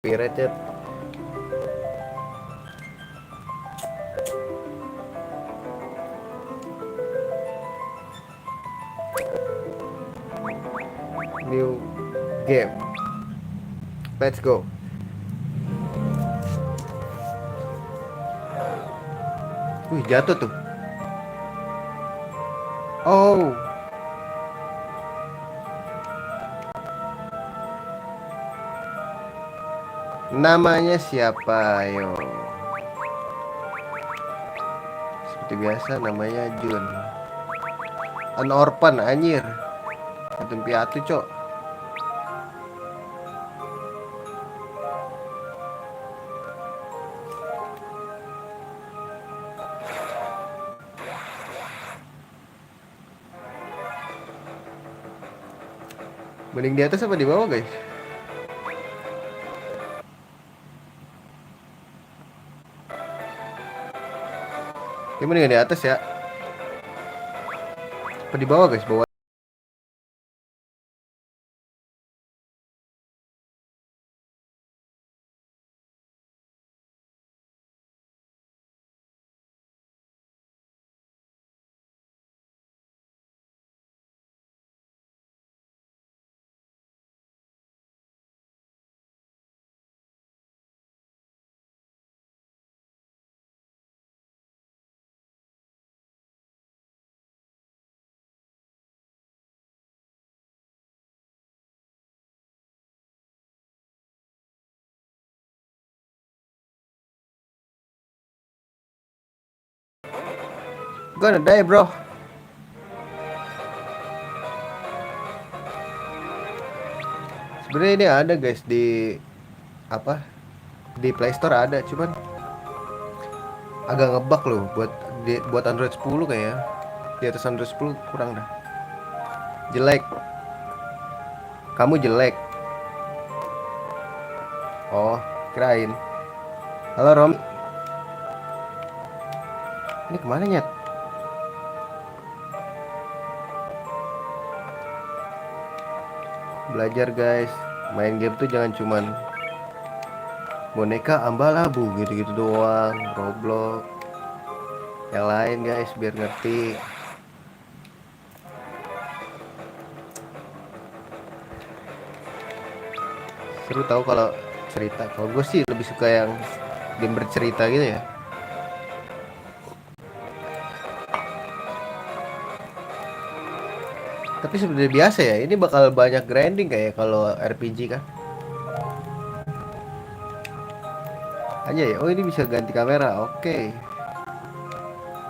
Pirated. New game. Let's go. Wih, jatuh tuh. Oh. Namanya siapa, yo? Seperti biasa namanya Jun. An orphan anjir. Yatim piatu, cok. Mending di atas apa di bawah, guys? Ya mending di atas ya. Apa di bawah, guys? Bawah. Gonna die, bro. Sebenarnya ini ada, guys, di apa? Di Play Store ada, cuman agak ngebug loh buat Android 10 kayaknya. Di atas Android 10 kurang dah. Jelek. Kamu jelek. Oh, kirain. Halo, Rom. Ini kemana, Nyet? Belajar, guys. Main game tuh jangan cuman boneka ambal-abu gitu-gitu doang. Roblox. Yang lain, guys, biar ngerti. Seru tahu kalau cerita. Kalau gue sih lebih suka yang game bercerita gitu ya. Tapi sebenarnya biasa ya. Ini bakal banyak grinding kayak kalau RPG kan. Aja ya. Oh, ini bisa ganti kamera. Oke.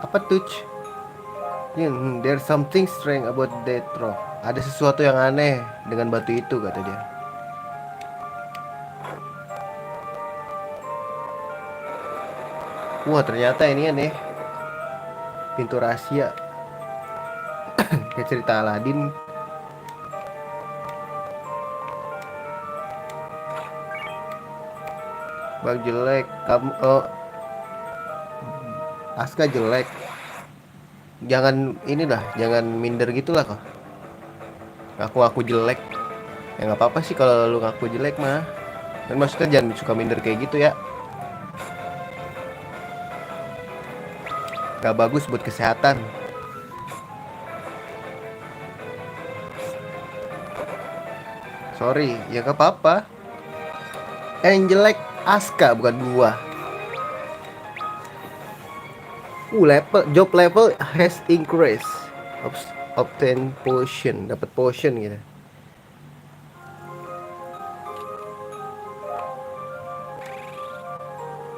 Apa touch? There's something strange about that rock. Ada sesuatu yang aneh dengan batu itu, kata dia. Wah, ternyata ini aneh. Pintu rahasia. Kayak cerita Aladin. Bang jelek, kamu Aska jelek. Jangan inilah, jangan minder gitulah kok. Aku jelek. Ya nggak apa-apa sih kalau lu ngaku jelek mah. Dan maksudnya jangan suka minder kayak gitu ya. Gak bagus buat kesehatan. Sorry, ya gak apa-apa. Yang jelek Aska bukan gua. Level job level has increased. Oops. Obtain potion, dapat potion gitu.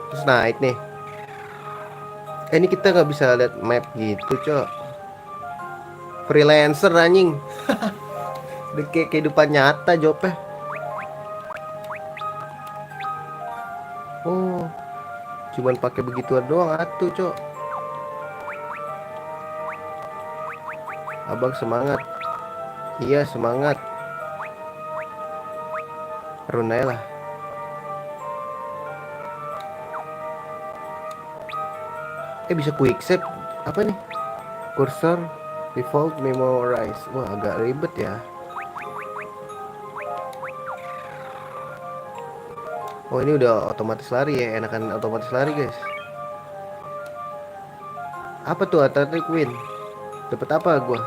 Terus naik nih. Ini kita nggak bisa lihat map gitu, cok. Freelancer anjing. Udah kayak kehidupan nyata jawabnya. Oh, cuman pakai begituan doang atuh, cok. Abang semangat. Iya, semangat. Runai lah. Bisa quick save. Apa nih? Cursor default memorize. Wah, agak ribet ya. Oh, ini udah otomatis lari ya. Enakan otomatis lari, guys. Apa tuh Atlantic Win? Dapat apa gua?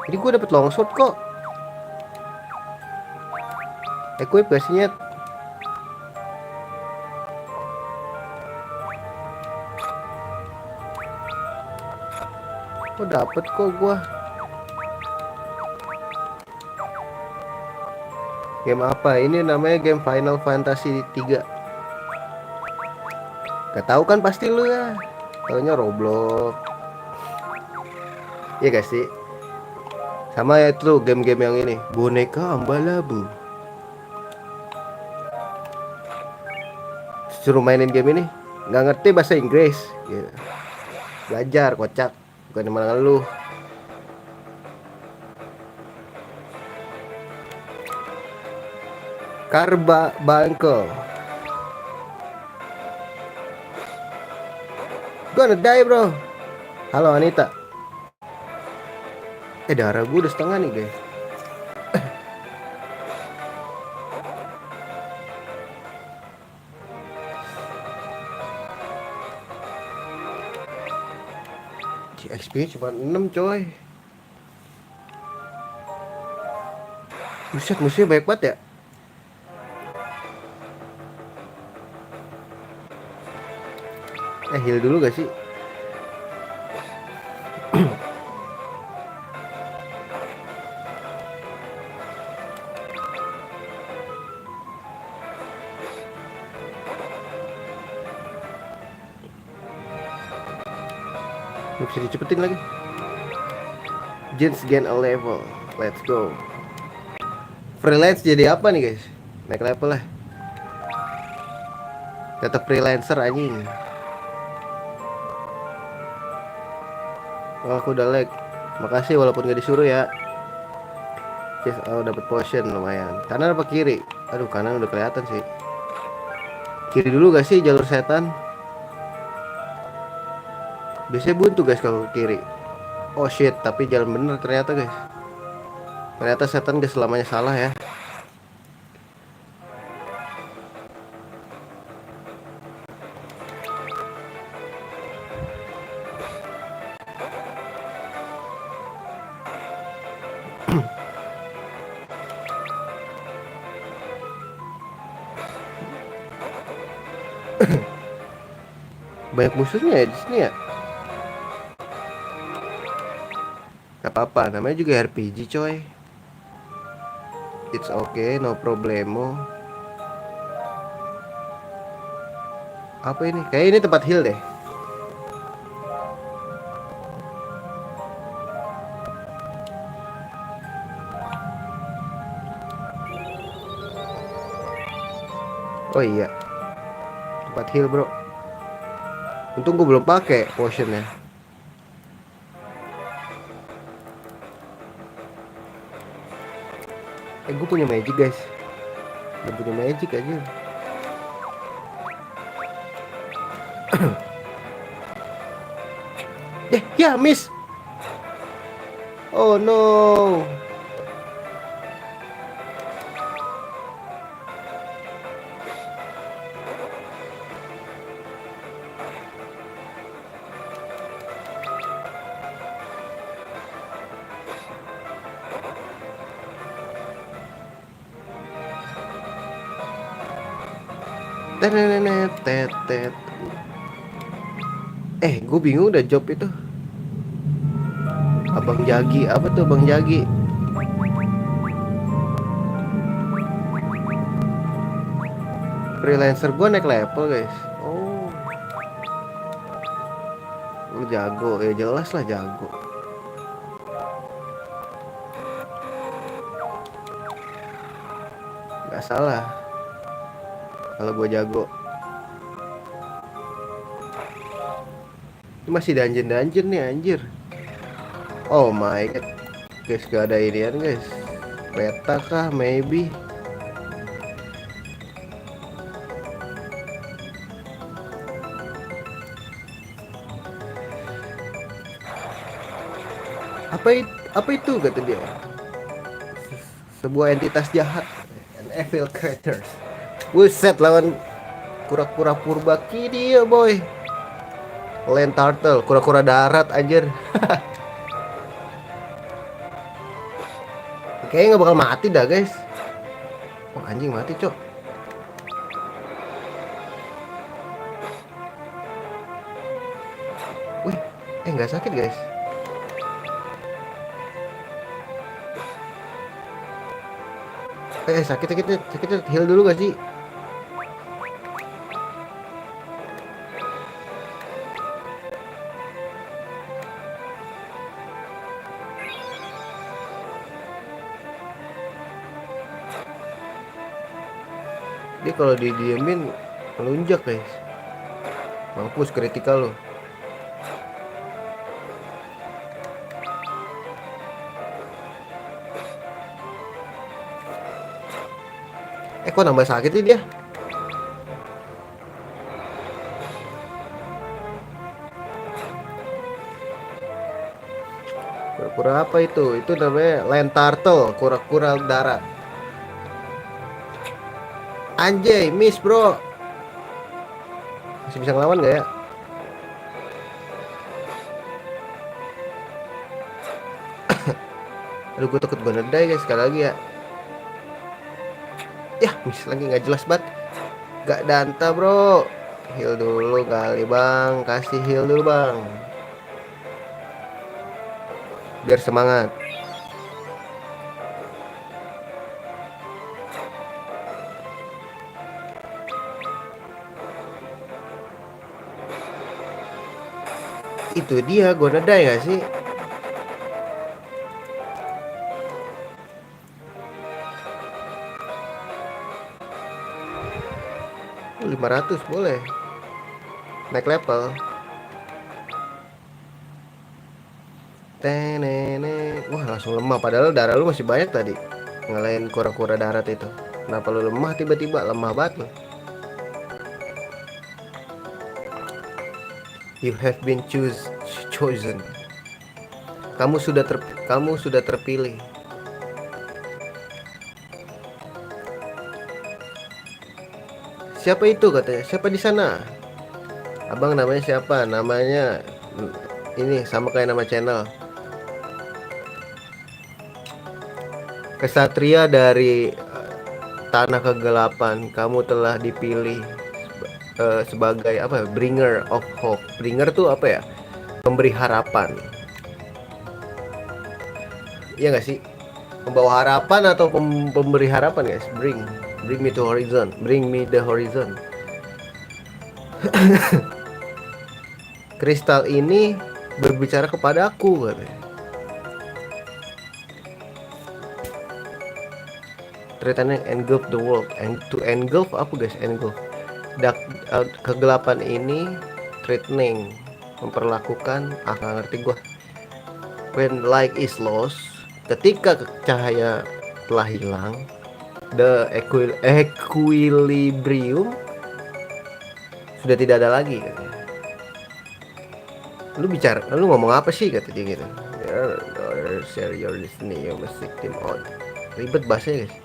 Ini gua dapat longsword kok. Equip gak sih, Nyet? Oh, dapet kok gua. Game apa? Ini namanya game Final Fantasy 3. Gak tahu kan pasti lu ya. Taunya Roblox. Iya gak sih? Sama ya itu game-game yang ini, boneka Ambalabu. Suruh mainin game ini, nggak ngerti bahasa Inggris. Gitu. Belajar kocak, bukan malah lu. Karba Bangko. Gonna die bro. Halo Anita. Darah gue udah setengah nih guys. XP cuma 6 coy. Buset, musuhnya banyak banget ya. Heal dulu gak sih? Gak bisa dicepetin lagi. Gens gain a level. Let's go. Freelance jadi apa nih guys? Naik level lah. Tetap freelancer anjing. Oh, aku udah lag. Makasih walaupun gak disuruh ya. Yes, oh dapat potion lumayan. Kanan apa kiri? Aduh, kanan udah kelihatan sih. Kiri dulu gak sih jalur setan? Biasanya buntu guys kalau kiri. Oh shit, tapi jalan bener ternyata guys. Ternyata setan gak selamanya salah ya. Banyak musuhnya ya di sini ya. Gak apa-apa, namanya juga RPG coy. It's okay, no problemo. Apa ini? Kayak ini tempat heal deh. Oh iya, tempat heal bro. Untung gue belum pakai potionnya. Gue punya magic guys. Gue punya magic aja. Ya miss. Oh no. Tetet. Gue bingung udah job itu. Abang Jagi, apa tuh Bang Jagi? Freelancer gue naik level guys. Oh, lu jago ya, jelas lah jago. Gak salah kalau gue jago. Ini masih dungeon nih anjir. Oh my god guys, gak ada inian guys. Beta kah maybe. Apa itu kata dia? Sebuah entitas jahat. An evil creatures. Buset, lawan kura-kura purba dia boy. Land turtle, kura-kura darat anjir. Kayaknya nggak bakal mati dah guys. Oh anjing mati cok. Wih, nggak sakit guys. Sakitnya heal dulu gak sih? Dia kalau didiemin melunjak guys. Mampus kritikal loh. Kok nambah sakit nih dia? Kura-kura apa itu? Itu namanya land turtle, kura-kura darat. Anjay, miss bro. Masih bisa ngelawan gak ya? Aduh, gue takut gue nedai guys, sekali lagi ya. Ya, miss lagi nggak jelas banget. Gak danta bro. Heal dulu kali bang, kasih heal dulu bang. Biar semangat. Itu dia, gue nedai gak sih? Oh, 500 boleh. Naik level. Tenene. Wah langsung lemah, padahal darah lu masih banyak tadi. Ngalahin kura-kura darat itu. Kenapa lu lemah tiba-tiba? Lemah banget lu. You have been chosen. Kamu sudah terpilih. Siapa itu katanya? Siapa di sana? Abang namanya siapa? Namanya ini sama kayak nama channel. Kesatria dari tanah kegelapan. Kamu telah dipilih sebagai apa? Bringer of hope. Bringer tuh apa ya? Pemberi harapan. Iya nggak sih? Membawa harapan atau pemberi harapan guys? Bring me to horizon. Bring me the horizon. Kristal ini berbicara kepada aku katanya. Ceritanya engulf the world. To engulf apa guys? Engulf. Kegelapan ini threatening, memperlakukan nggak ngerti gua. When light is lost, ketika cahaya telah hilang, the equilibrium sudah tidak ada lagi katanya. Lu ngomong apa sih kata dia gitu. Share your destiny, you must seek them out. Ribet bahasanya guys.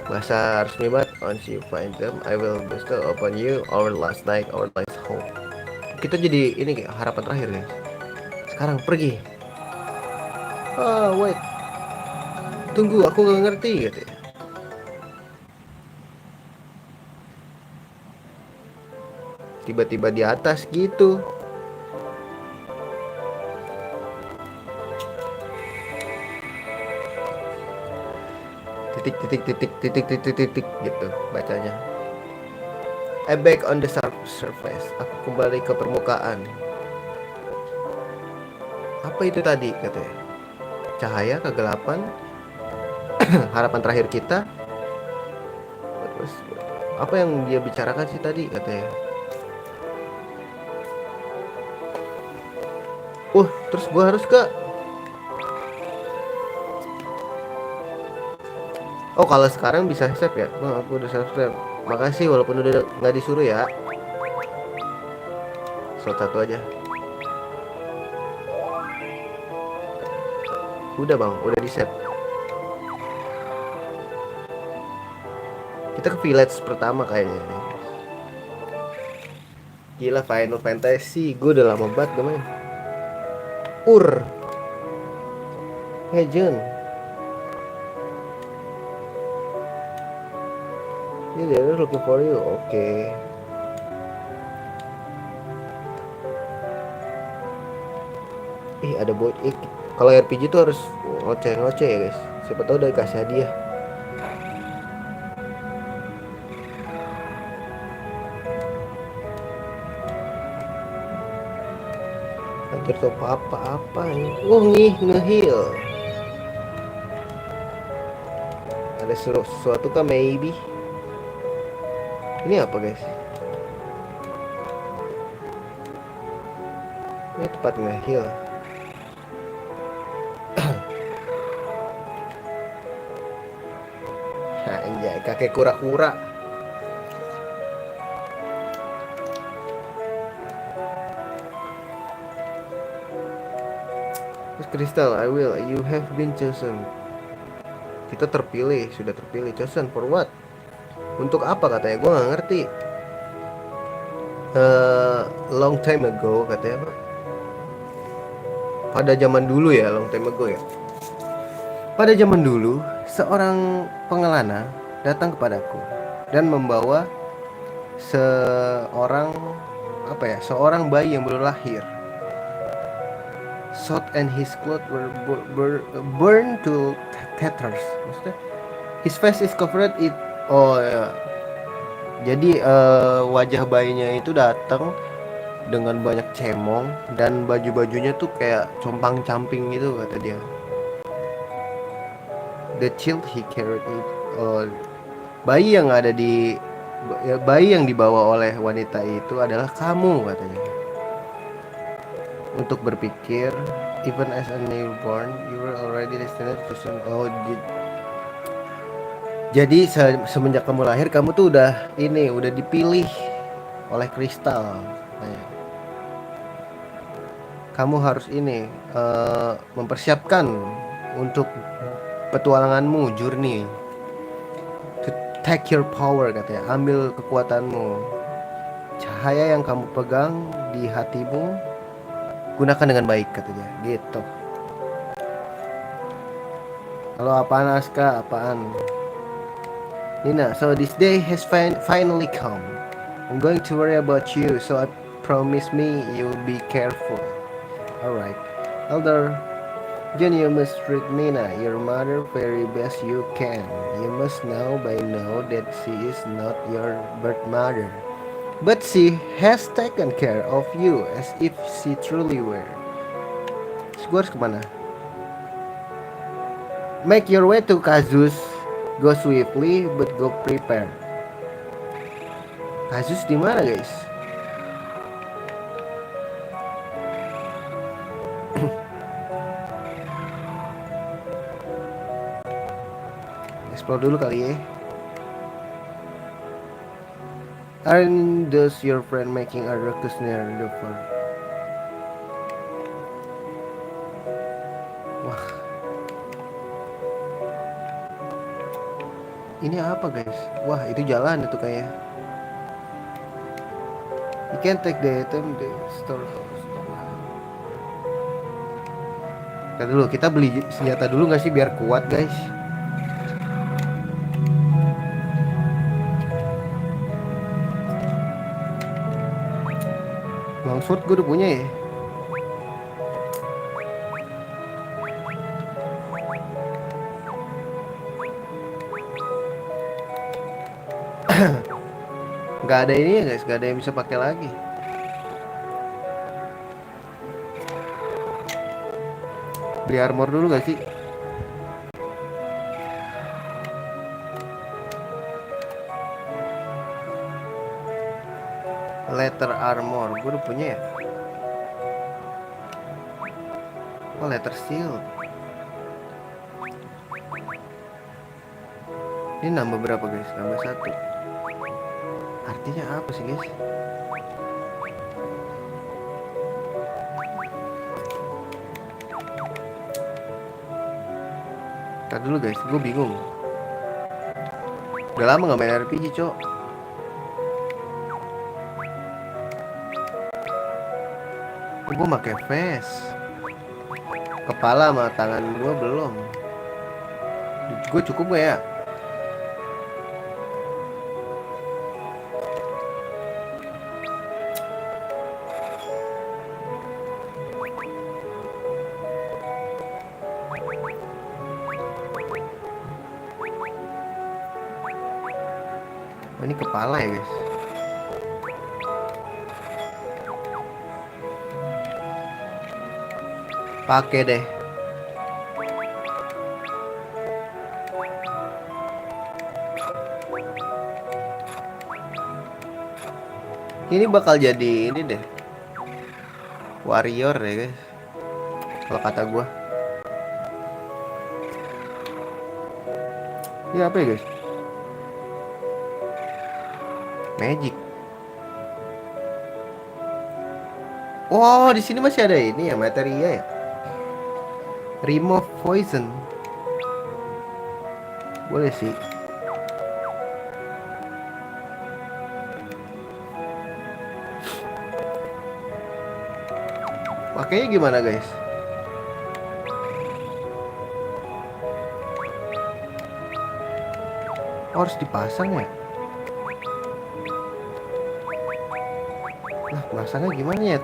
Bahasa resmi banget. Once you find them, I will bestow upon you our last night, our last hope. Kita jadi ini kayak harapan terakhir guys. Sekarang pergi. Wait. Tunggu, aku gak ngerti katanya. Tiba-tiba di atas gitu. titik titik titik titik titik titik gitu bacanya. I back on the surface. Aku kembali ke permukaan. Apa itu tadi katanya? Cahaya, kegelapan, harapan terakhir kita. Terus apa yang dia bicarakan sih tadi katanya? Terus gua harus ke. Oh, kalau sekarang bisa save ya? Bang, aku udah save. Makasih walaupun udah nggak disuruh ya. Satu aja. Udah bang, udah di save. Kita ke village pertama kayaknya nih. Gila, Final Fantasy. Gue udah lama banget gak main. Hey Jun. Yeah, they're looking for you. Oke. Ada boy. Kalau RPG tuh harus ngoceh-ngoceh ya guys. Siapa tahu udah dikasih hadiah. Hampir tuh apa-apa ini. Ngehil. Ada sesuatu kah maybe? Ini apa guys? Ini tempat ngehil. Anjay, kakek kura-kura. Crystal, I will. You have been chosen. Kita terpilih, sudah terpilih. Chosen for what? Untuk apa katanya? Gue nggak ngerti. Long time ago katanya apa? Pada zaman dulu ya, long time ago ya. Pada zaman dulu, seorang pengelana datang kepadaku dan membawa seorang bayi yang baru lahir. Shot and his clothes were burned to tatters. Maksudnya, his face is covered it. Oh ya. Jadi wajah bayinya itu datang dengan banyak cemong dan baju-bajunya tuh kayak compang-camping gitu kata dia. The child he carried it. Bayi yang dibawa oleh wanita itu adalah kamu katanya. Untuk berpikir, even as a newborn, you were already destined to soon. Jadi semenjak kamu lahir, kamu tuh udah dipilih oleh kristal. Kamu harus mempersiapkan untuk petualanganmu, journey. To take your power katanya, ambil kekuatanmu. Cahaya yang kamu pegang di hatimu, gunakan dengan baik katanya, gitu. Halo, apaan Aska? Apaan? Nina, so this day has finally come. I'm going to worry about you, so I promise me you'll be careful. Alright. Elder John, you must treat Nina, your mother, very best you can. You must know by now that she is not your birth mother, but she has taken care of you as if she truly were. Gue harus kemana? Make your way to Kazus. Go swiftly, but go prepared. Kazus di mana guys? Explore dulu kali ya. Aren't those your friend making a ruckus near the fort? Wah. Ini apa guys? Wah, itu jalan itu kayak. You can take the item the store. Kita beli senjata dulu nggak sih biar kuat guys? Longsword gue udah punya ya. Nggak ada ini ya guys, nggak ada yang bisa pakai lagi. Beli armor dulu gak sih? Letter armor, gue udah punya ya. Oh, letter shield. Ini nambah berapa guys? Nambah 1. Artinya apa sih guys? Ntar dulu guys, gue bingung. Udah lama gak main RPG cok. Gue pakai vest. Kepala sama tangan gue belum. Gue cukup gak ya? Oh, ini kepala ya guys. Pakai deh. Ini bakal jadi ini deh, warrior ya guys, kalau kata gua. Ini apa ya guys? Magic. Oh, di sini masih ada ini ya, materia ya. Remove poison. Boleh sih. Pakainya gimana guys? Oh, harus dipasang ya? Nah, pasangnya gimana ya?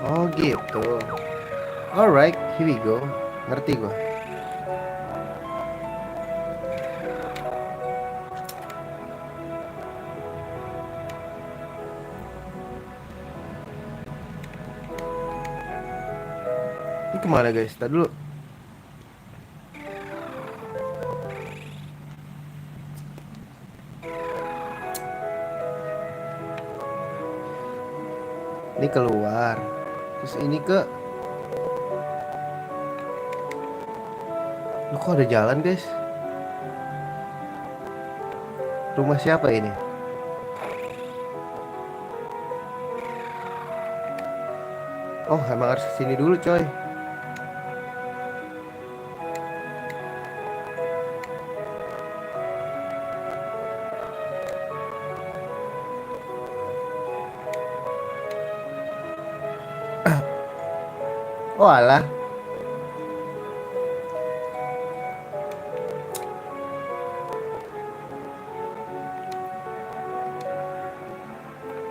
Oh gitu. Alright, here we go. Ngerti gua. Ini kemana guys? Tadi dulu. Ini keluar. Terus ini ke. Loh, kok ada jalan guys? Rumah siapa ini? Oh, emang harus kesini dulu coy. Oh alah.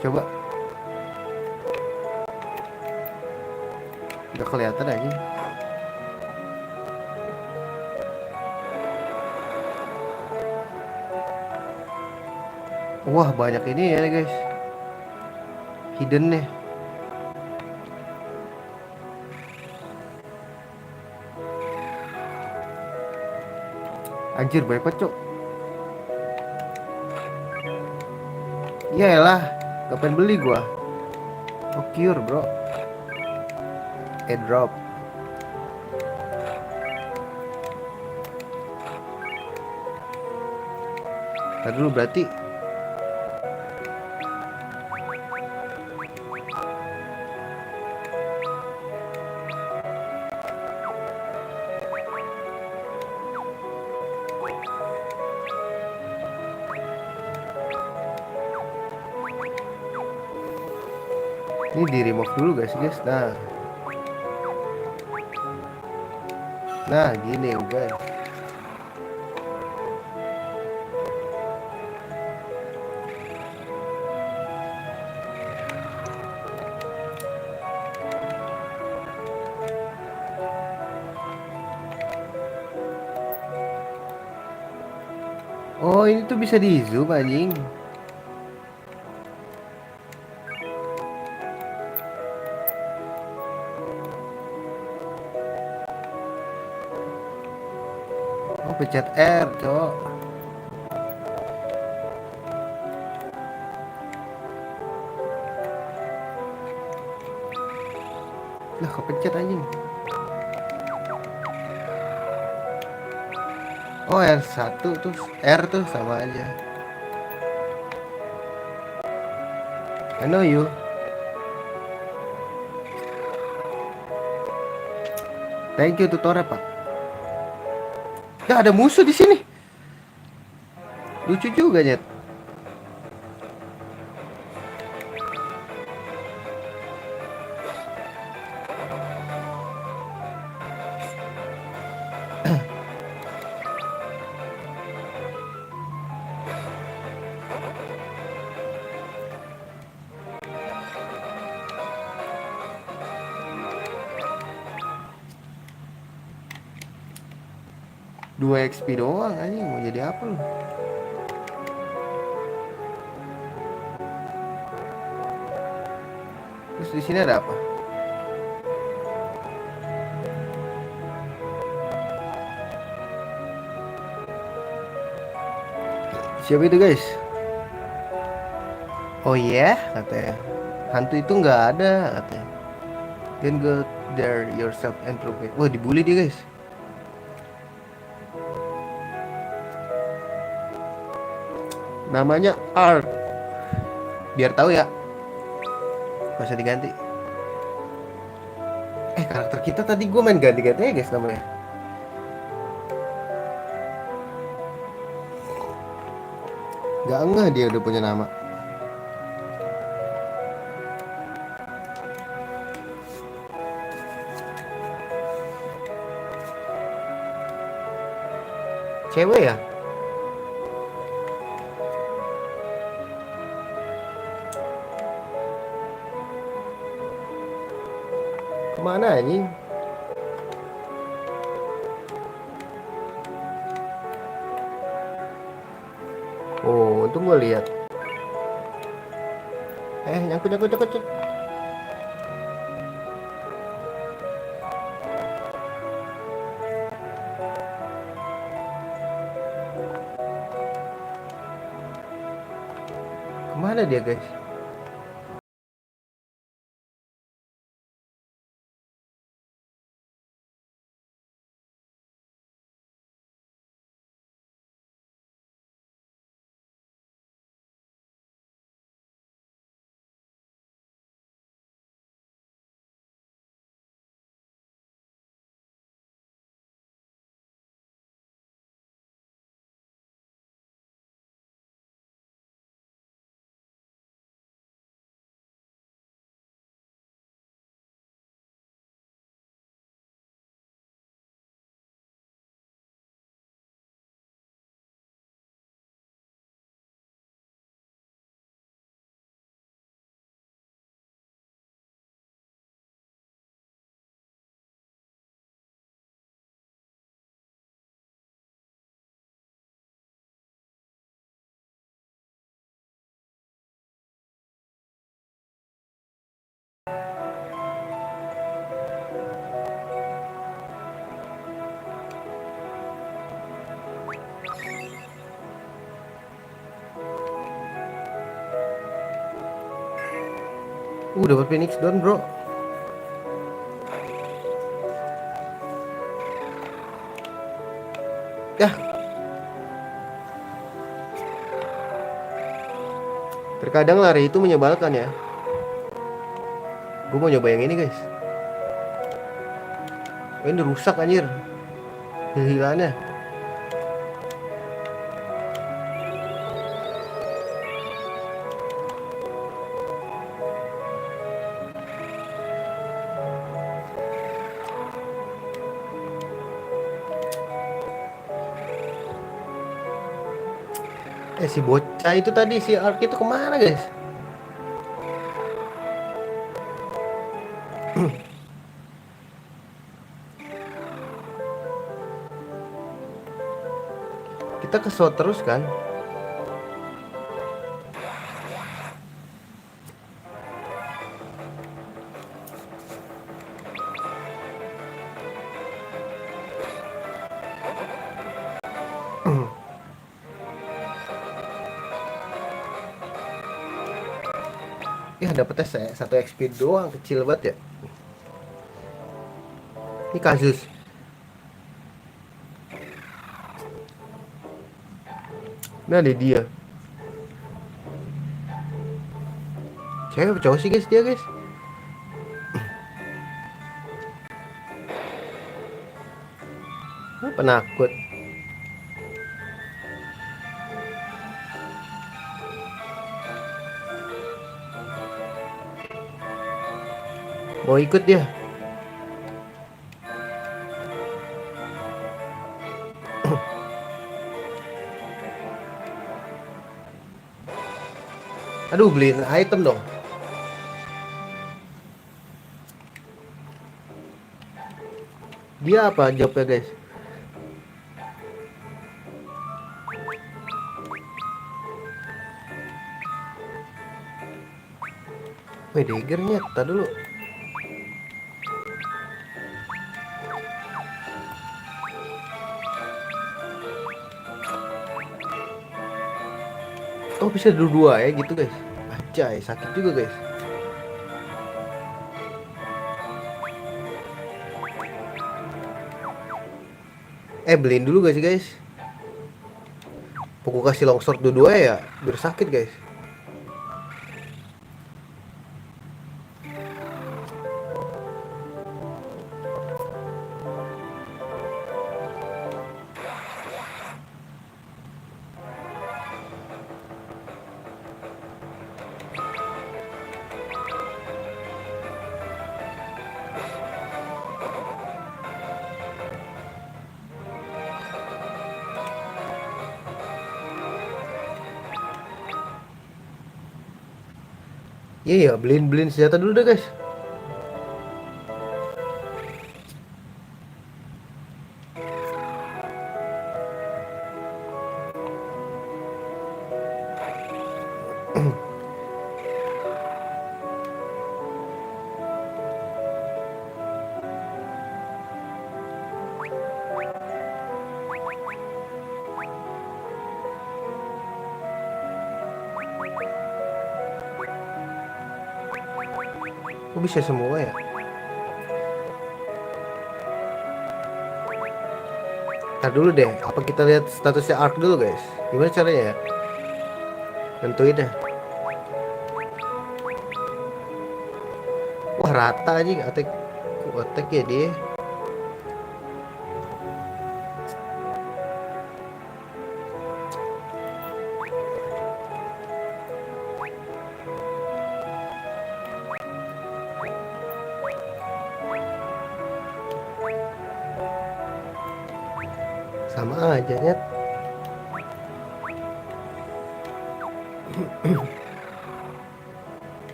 Coba. Udah kelihatan aja. Wah, banyak ini ya guys. Hidden nih. Anjir, banyak banget cok. Iyalah, gak pengen beli gua. Oh, cure bro. Airdrop. Ntar dulu berarti. Ini di remove dulu guys. Nah gini guys. Oh, ini tuh bisa di zoom anjing. Oh, pencet R, cok. Lah, kepencet anjing. Oh, R1 tuh, R tuh sama aja. I know you. Thank you tutorial, Pak. Ya, ada musuh di sini. Lucu juga, Nyet. Dua XP doang anjing, mau jadi apa lu? Terus di sini ada apa? Siapa itu, guys? Oh iya, katanya. Hantu itu nggak ada, katanya. Then go there yourself and prove it. Wah, dibully dia, guys. Namanya Art. Biar tahu ya. Masa diganti. Karakter kita tadi gue main ganti-ganti ya, guys, namanya. Gak ngeh dia udah punya nama. Cewek ya? Kemana anjing? Oh, untung gue lihat. Nyangkut, nyangkut, nyangkut, nyangkut. Kemana dia, guys? Dapat Phoenix Down, bro. Ya. Terkadang lari itu menyebalkan ya. Gue mau nyoba yang ini, guys. Ini rusak anjir. Hilannya. Si bocah itu tadi, si Ark itu kemana, guys? Kita ke slot terus kan? Ya dapetnya saya 1 XP doang, kecil banget ya. Ini kasus. Nah ada dia. Cewek apa cowok sih guys dia guys? Penakut. Mau ikut dia. Aduh beliin item dong. Dia apa jawabnya guys? Wih daggernya, tak dulu. Oh bisa dua-dua ya gitu guys. Acay, sakit juga guys. Beliin dulu gak sih guys? Pokok kasih longsword dua-dua ya, biar sakit guys. Iya ya, beliin senjata dulu deh guys. Kok bisa semua ya? Ntar dulu deh, apa kita lihat statusnya Ark dulu guys? Gimana caranya ya? Tentuin deh. Wah rata aja attack ya dia. Sama aja nyet.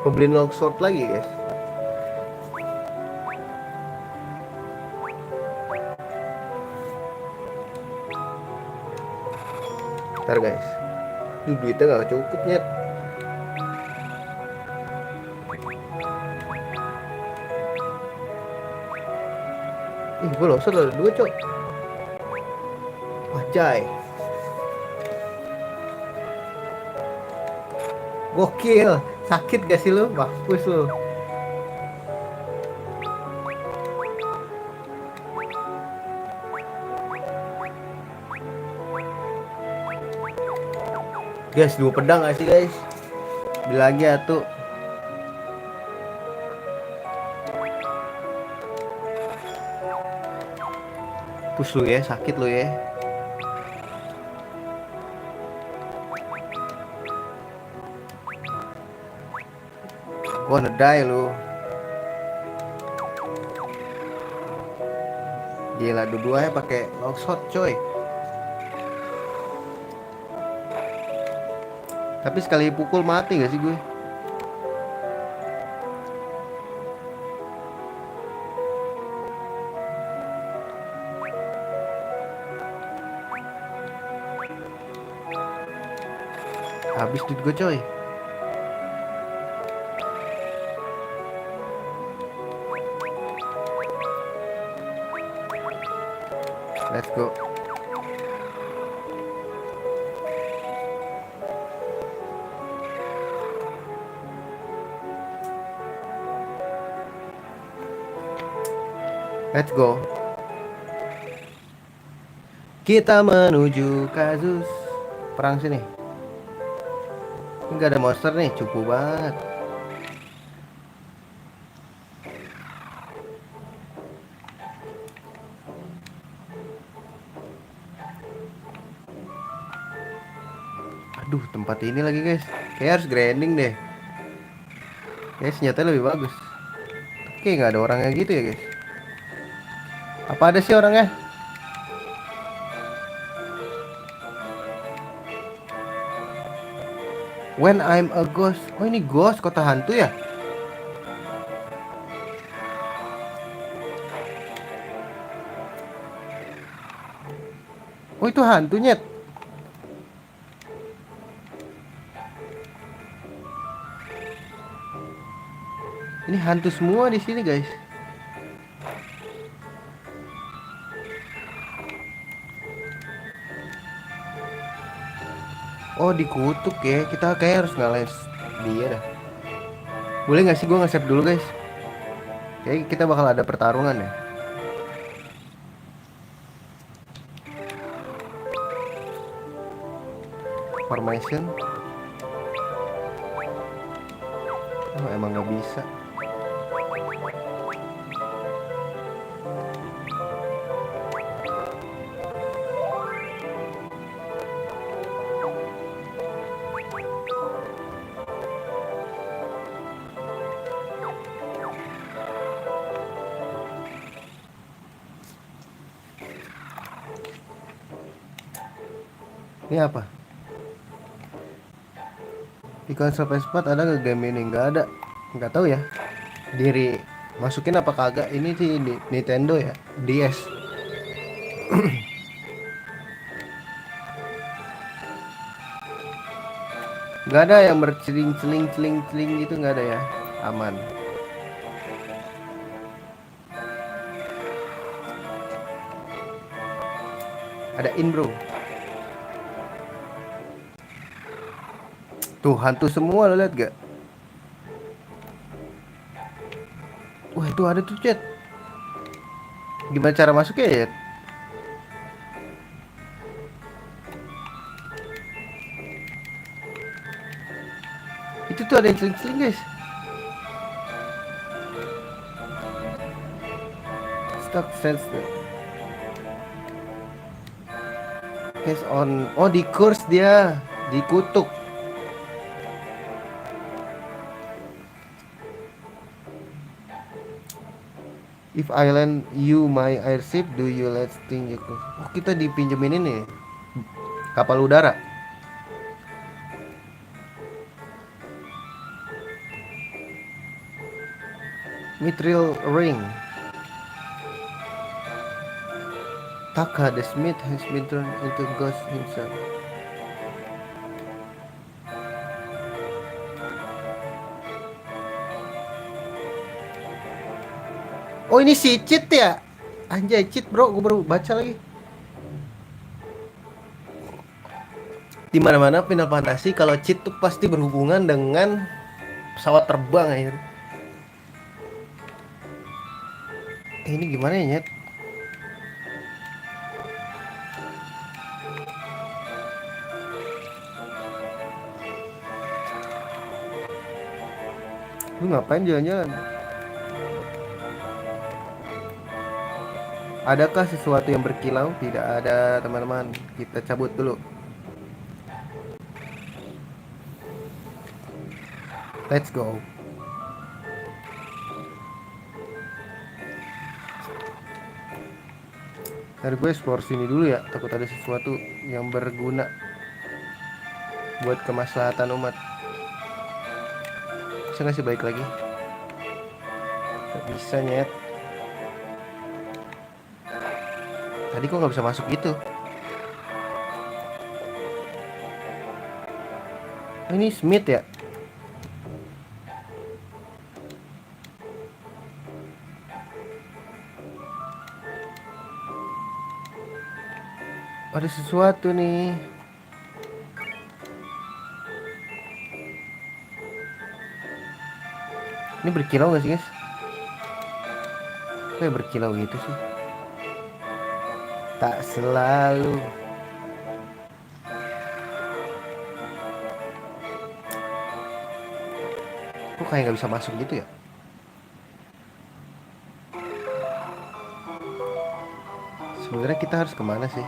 Mau beli longsword lagi guys. Ntar guys, duitnya gak cukup nyet. Ih gue longsword ada 2 cok. Wajay. Gokil. Sakit gak sih lu? Mampus lu. Guys, 2 pedang gak sih guys? Beli lagi atuh. Push lu ya, sakit lu ya. Gua die lu. Gila, dua-duanya pakai longsword coy. Tapi sekali pukul mati gak sih gue? Habis duit gue coy. Let's go. Let's go. Kita menuju kasus. Perang sini. Enggak ada monster nih, cukup banget. Aduh, tempat ini lagi guys. Kayak harus grinding deh. Kayak senjata lebih bagus. Oke, nggak ada orangnya gitu ya guys. Apa ada sih orangnya? When I'm a ghost. Oh, ini ghost, kota hantu ya? Oh, itu hantunya. Ini hantu semua di sini guys. Oh, dikutuk ya. Kita kayak harus ngalahin dia dah. Boleh nggak sih gue nge-save dulu guys? Kayak kita bakal ada pertarungan ya. Formation. Oh, emang nggak bisa. Ini apa? Di konsol PS4 ada nggak game ini? Nggak ada. Nggak tahu ya. Diri masukin apa kagak? Ini sih di Nintendo ya. DS. Nggak ada yang berceling-celing gitu, nggak ada ya. Aman. Ada in bro. Tuh hantu semua, lo liat gak? Wah, itu ada tuh chat. Gimana cara masuknya ya? Itu tuh ada yang seling-seling guys. Stock sense. Case on. Oh, di curse dia. Dikutuk. If I lend you my airship, do you let think you could... Oh, kita dipinjemin ini kapal udara. Mithril ring. Taka the smith has been turned into ghost himself. Oh, ini si cheat ya? Anjay, cheat bro, gue baru baca lagi. Di mana-mana Final Fantasy kalau cheat tuh pasti berhubungan dengan pesawat terbang aja. Ini gimana ya, Nyet? Lu ngapain jalan-jalan? Adakah sesuatu yang berkilau? Tidak ada teman-teman. Kita cabut dulu. Let's go. Ntar gue explore sini dulu ya. Takut ada sesuatu yang berguna buat kemaslahatan umat. Bisa gak sih balik lagi? Gak bisa, Nyet. Tadi kok gak bisa masuk gitu? Ini Smith ya? Ada sesuatu nih. Ini berkilau gak sih guys? Kayak berkilau gitu sih. Tak selalu. Kok kayak nggak bisa masuk gitu ya? Sebenarnya kita harus kemana sih?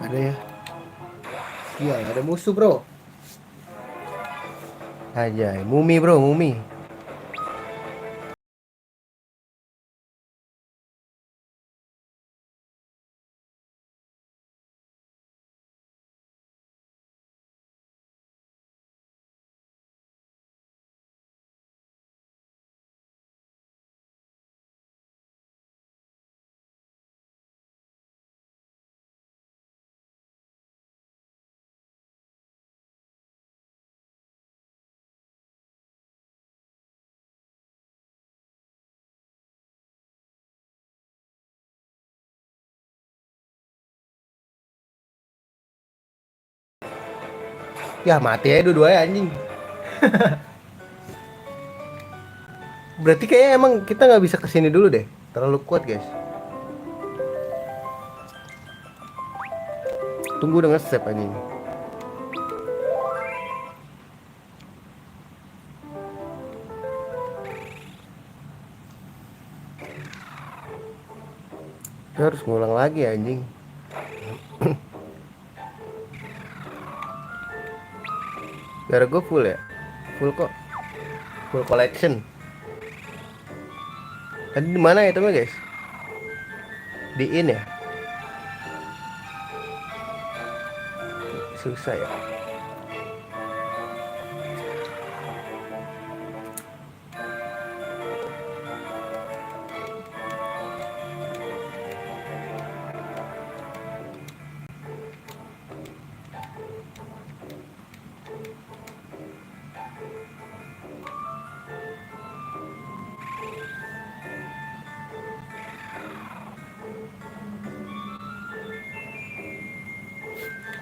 Ada ya? Iya, ada musuh bro. Aja, mumi bro, mumi. Ya mati aja dua-duanya anjing. Berarti kayaknya emang kita nggak bisa kesini dulu deh. Terlalu kuat guys. Tunggu dengan save anjing. Kita harus ngulang lagi anjing. Darah gue full ya? Full kok. Full collection. Tadi di mana ya teman guys? Di in ya? Susah ya.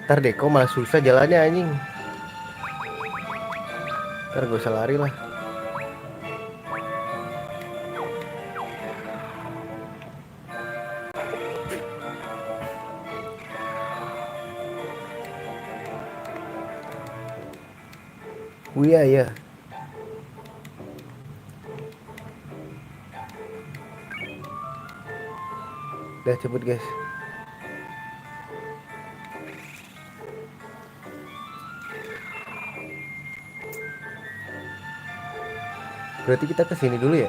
Ntar deh, kok malah susah jalannya anjing. Ntar gue usah lari lah. Oh iya ya. Udah cepet guys. Berarti kita kesini dulu ya?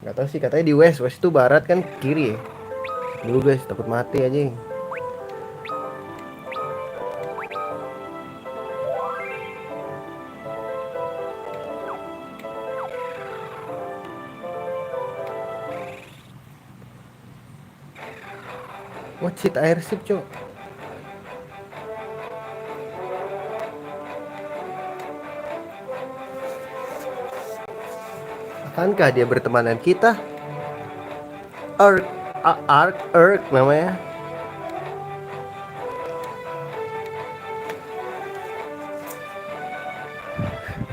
Gak tahu sih, katanya di west. West itu barat kan, kiri ya. Dulu guys, takut mati anjing. Watch it, airship cok. Akankah dia bertemanan kita? Ark namanya.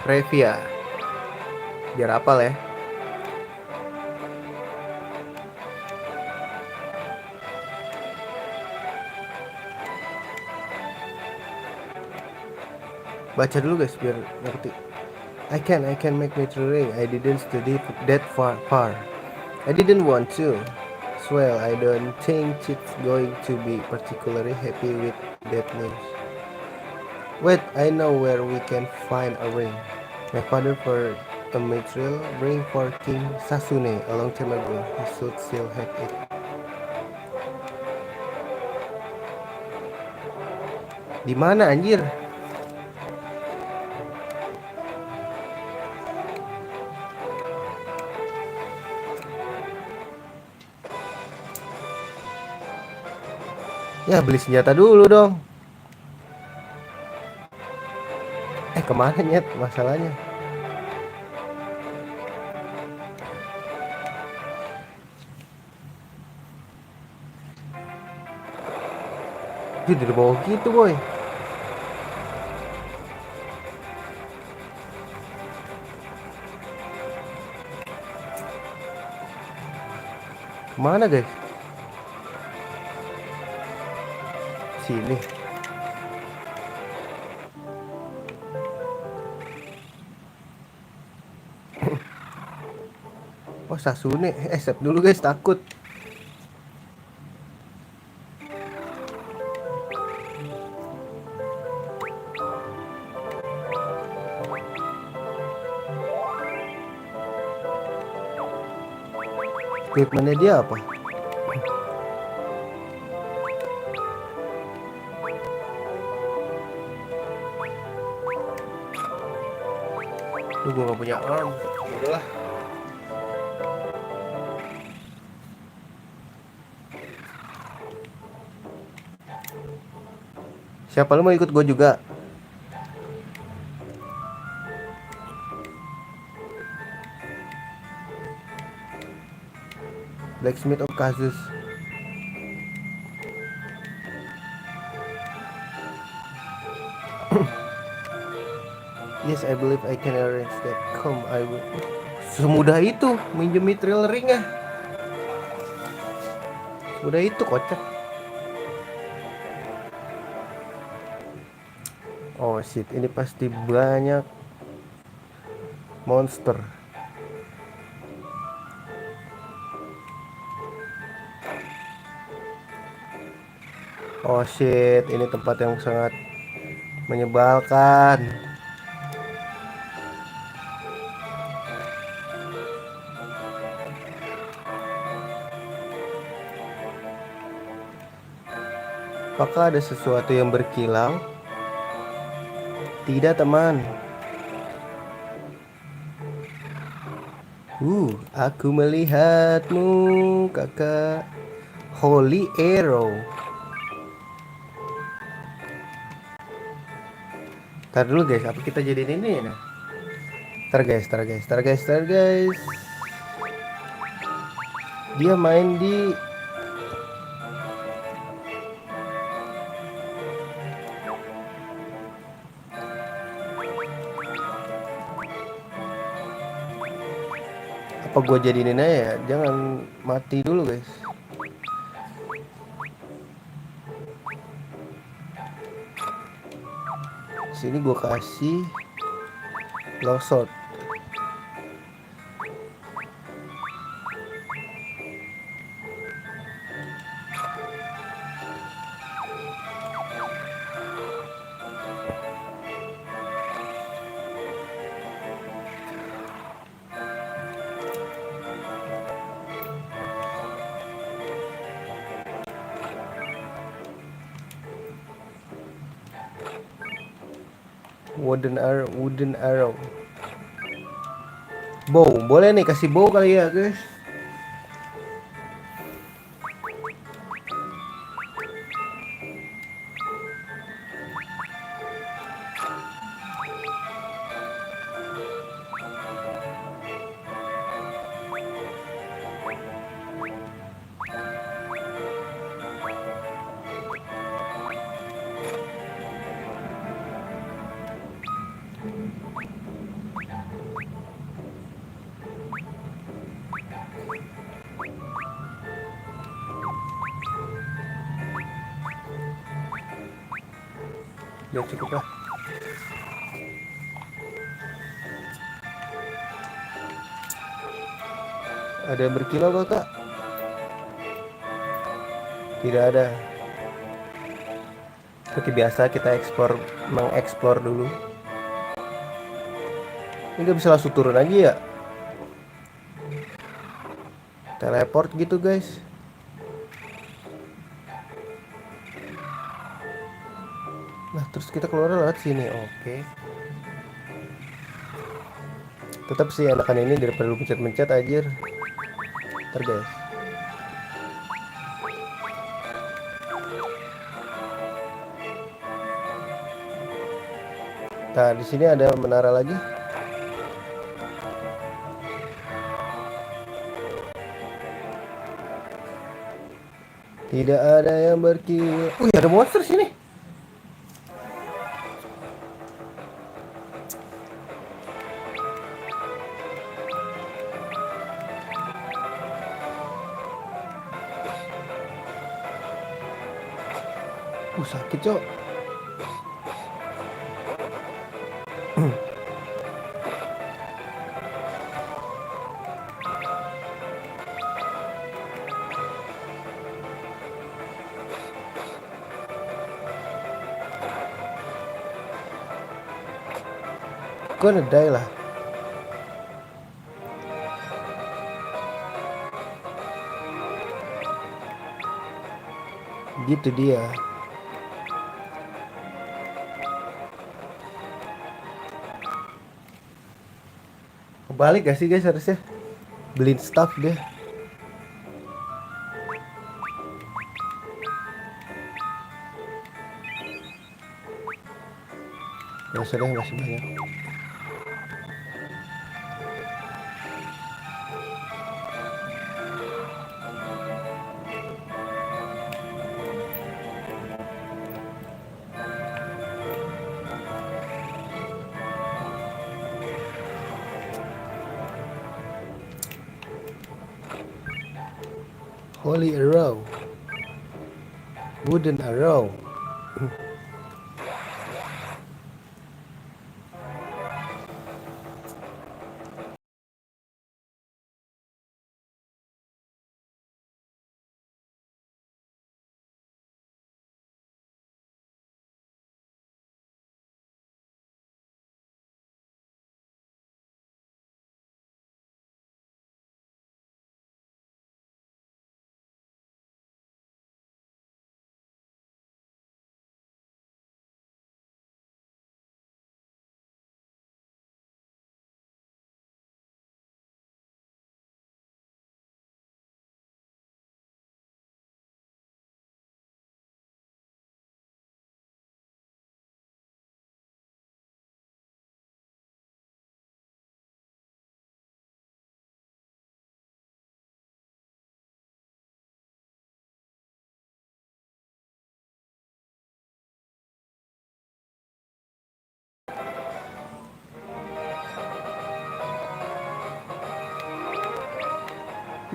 Revia. Biar apal ya. Baca dulu guys biar ngerti. I can make me ring. I didn't study that far. I didn't want to. Well, I don't think it's going to be particularly happy with that news. Wait, I know where we can find a ring. My father for a mithril ring for King Sasune a long time ago. He should still have it. Di mana anjir? Ya beli senjata dulu dong. Kemana nyet masalahnya? Jadi di bawah gitu boy. Kemana guys? Sini. Oh Sasune. Save dulu guys, takut. Equipmentnya dia apa? Tuh gue gak punya arm. Udahlah. Siapa lu mau ikut gue juga? Blacksmith of Kazus. Yes, I believe I can arrange that. Come, I will. Semudah itu minjem mithril ring ya. Semudah itu kocak. Oh shit, ini pasti banyak monster. Oh shit, ini tempat yang sangat menyebalkan. Apakah ada sesuatu yang berkilau? Tidak teman. Aku melihatmu kakak. Holy Arrow. Ntar dulu guys, apa kita jadiin ini ya? Ntar guys. Dia main di apa gue jadiin aja ya? Jangan mati dulu guys. Sini gue kasih low shot. Wooden arrow. Bow, boleh nih kasih bow kali ya guys. Udah cukup lah. Ada yang berkilau kakak? Tidak ada. Seperti biasa kita mengeksplor dulu. Ini gak bisa langsung turun aja ya? Teleport gitu guys. Nah terus kita keluar lewat sini. Oke. Tetap sih anakan ini daripada lu pencet-pencet anjir. Ntar guys. Nah, di sini ada menara lagi. Tidak ada yang berkilau. Wih, ada monster sini. Sakit, Cok. Gonna die lah. Gitu dia. Kebalik gak sih guys harusnya? Beliin stuff deh. Gak usah deh, masih banyak. Holy arrow. Wooden arrow.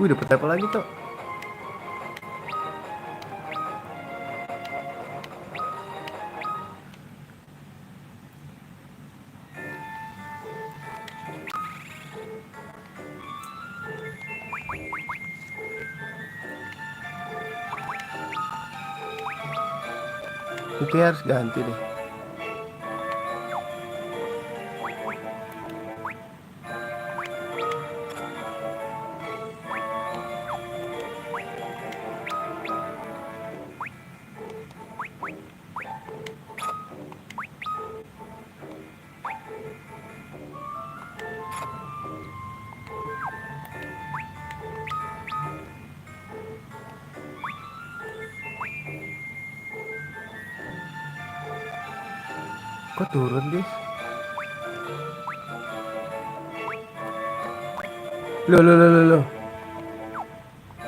Wih, dapet apa lagi tuh? Oke, harus ganti deh. Kok turun guys? Loh.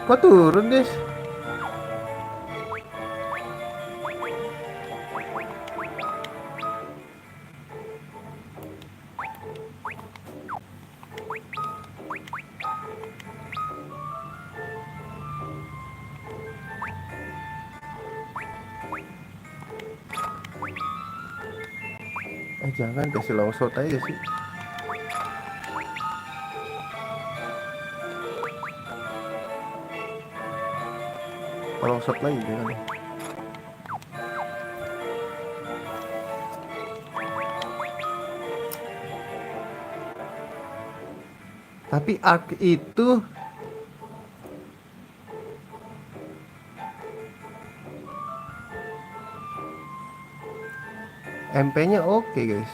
Kok turun guys? Jangan kasih longsot aja sih. Longsot lagi jangan. Tapi arc itu MP-nya oke guys.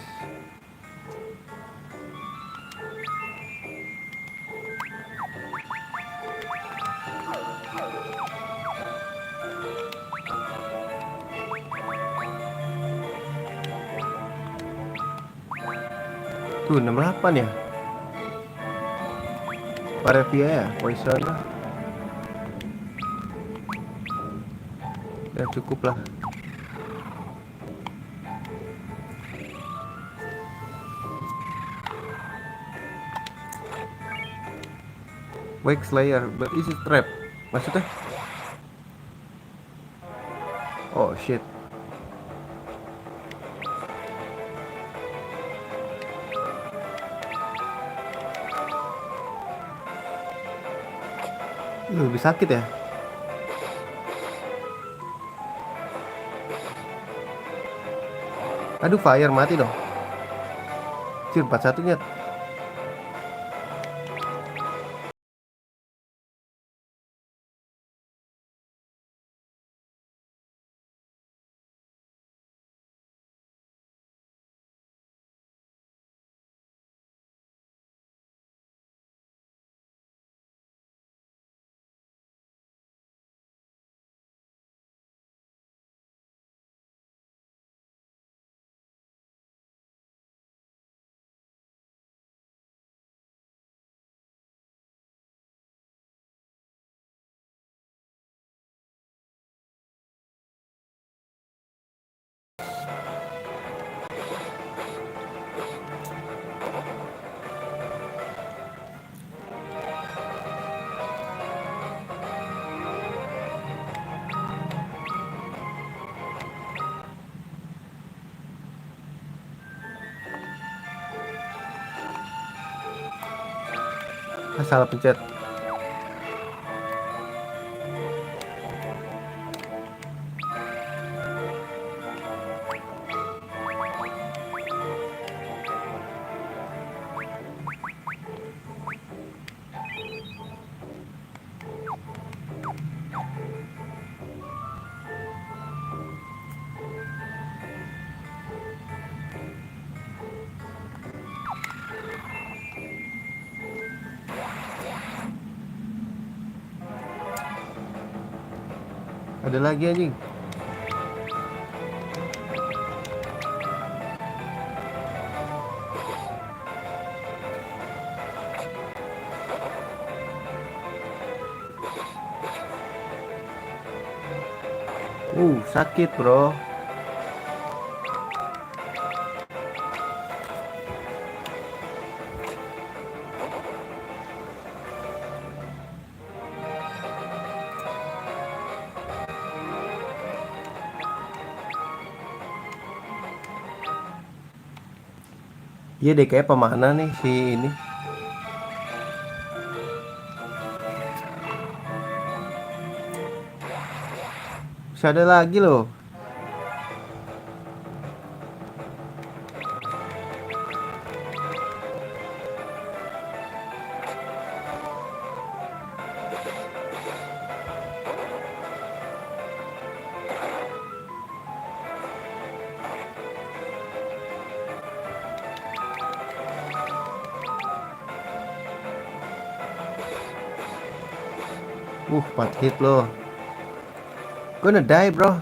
68 ya. Parevia ya, poison lah. Ya cukup lah. Wake Slayer, but is it trap? Maksudnya? Oh shit. Lebih sakit ya. Aduh, fire mati dong. Cir 41-nya. Salah pencet. Ada lagi anjing. Sakit bro. Iya deh, kayak pemana nih si ini. Bisa ada lagi loh. Uh, 4 hit loh. Gonna die bro.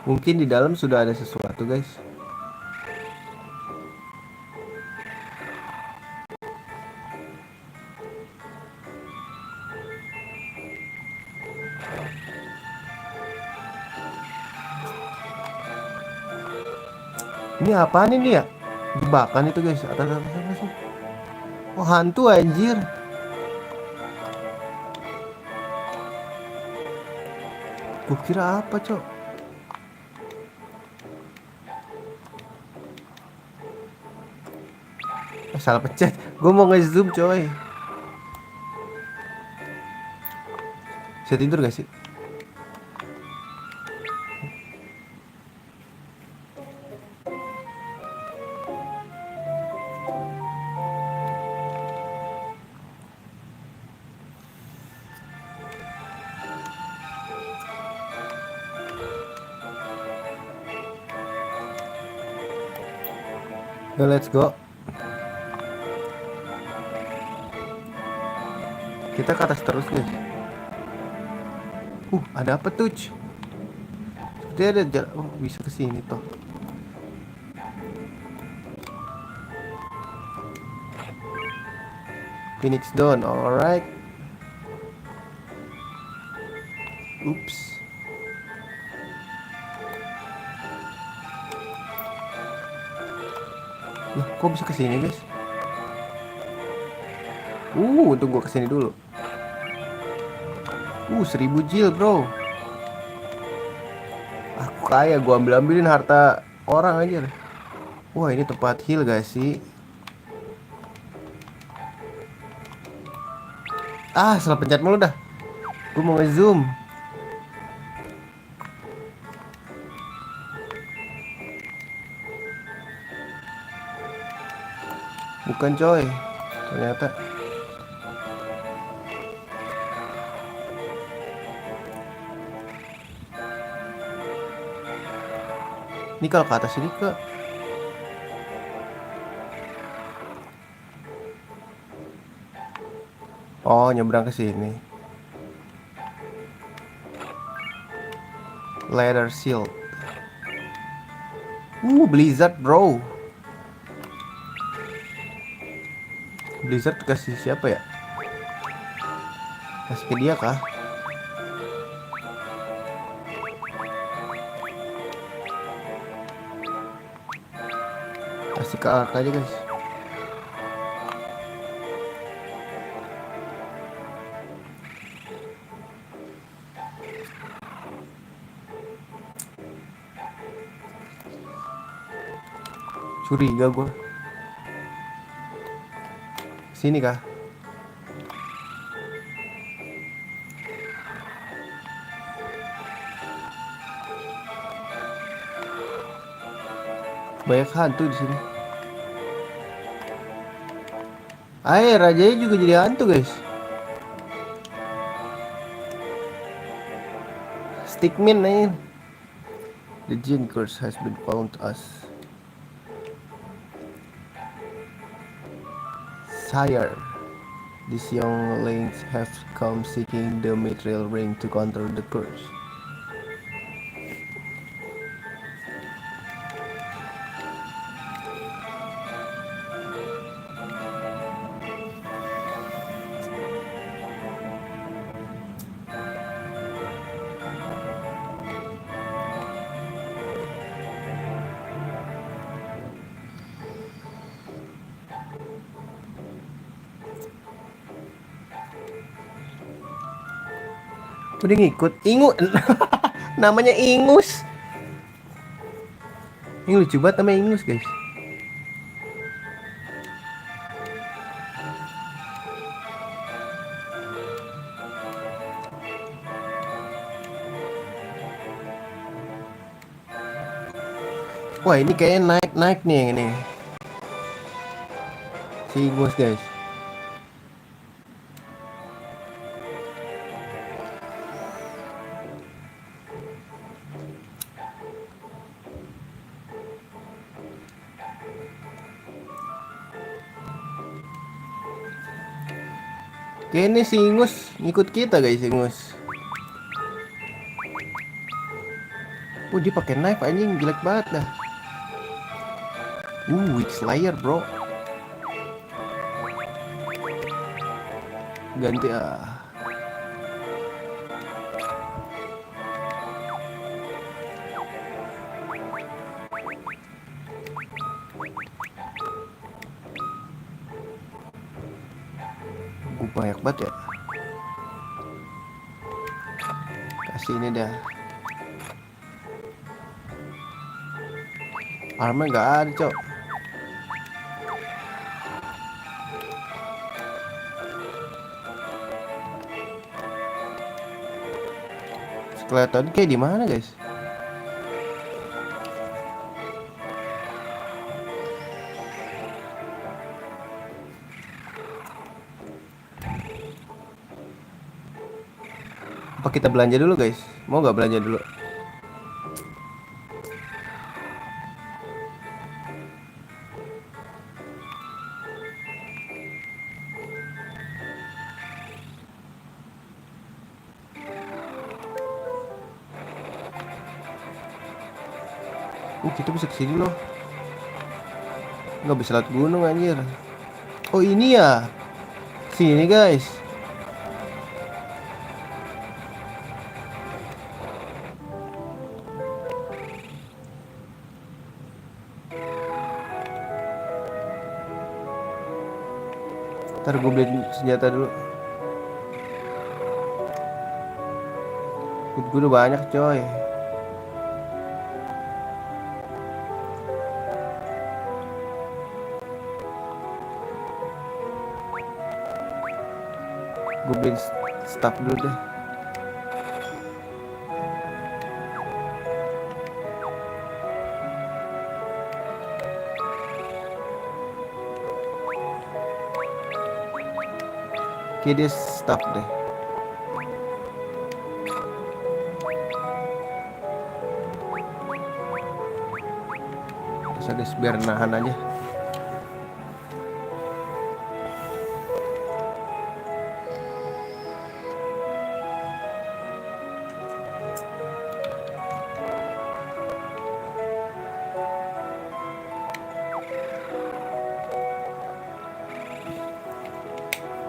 Mungkin di dalam sudah ada sesuatu guys. Ini apaan ini ya? Jebakan itu guys. Atas apa sih? Oh, hantu anjir. Gue kira apa cok? Salah pencet. Gue mau nge-zoom coy. Bisa tidur gak sih? Yo, let's go. Kita ke atas terus guys. Ada apa tuh? Seperti ada jalan. Oh, bisa ke sini toh. Phoenix Down, alright. Oops. Loh, kok bisa ke sini guys? Untuk gua kesini dulu. 1000 jil bro. Aku kaya, gua ambilin harta orang aja. Wah, ini tempat heal gak sih? Salah pencet mulu dah. Gua mau nge-zoom. Bukan coy. Ternyata. Ini kalau ke atas ini ke. Oh, nyebrang ke sini. Leather shield. Blizzard bro. Blizzard kasih siapa ya? Kasih ke dia kah? Kasih ke Ark aja guys. Curiga gue. Sini kah? Banyak hantu di sini. Rajanya juga jadi hantu guys. Stickmin nih. The gene curse has been found to us. Sire, these younglings have come seeking the mithril ring to counter the curse. Udah ngikut. Namanya Ingus. Ini lucu banget namanya Ingus guys. Wah, ini kayaknya naik nih yang ini. Si Ingus guys. Kayaknya si Ingus ngikut kita guys, Ingus. Dia pakai knife anjing, jelek banget dah. Witch Slayer bro. Ganti banyak banget ya. Kasih ini dah. Armor nggak ada cok. Skeleton kayak di mana guys? Apa kita belanja dulu guys? Mau nggak belanja dulu? Kita bisa kesini loh. Nggak bisa lewat gunung anjir. Oh ini ya. Sini guys. Ntar gue beli senjata dulu. Gue udah banyak coy. Gue beli staff dulu deh. Oke dia staff deh. Bisa guys biar nahan aja.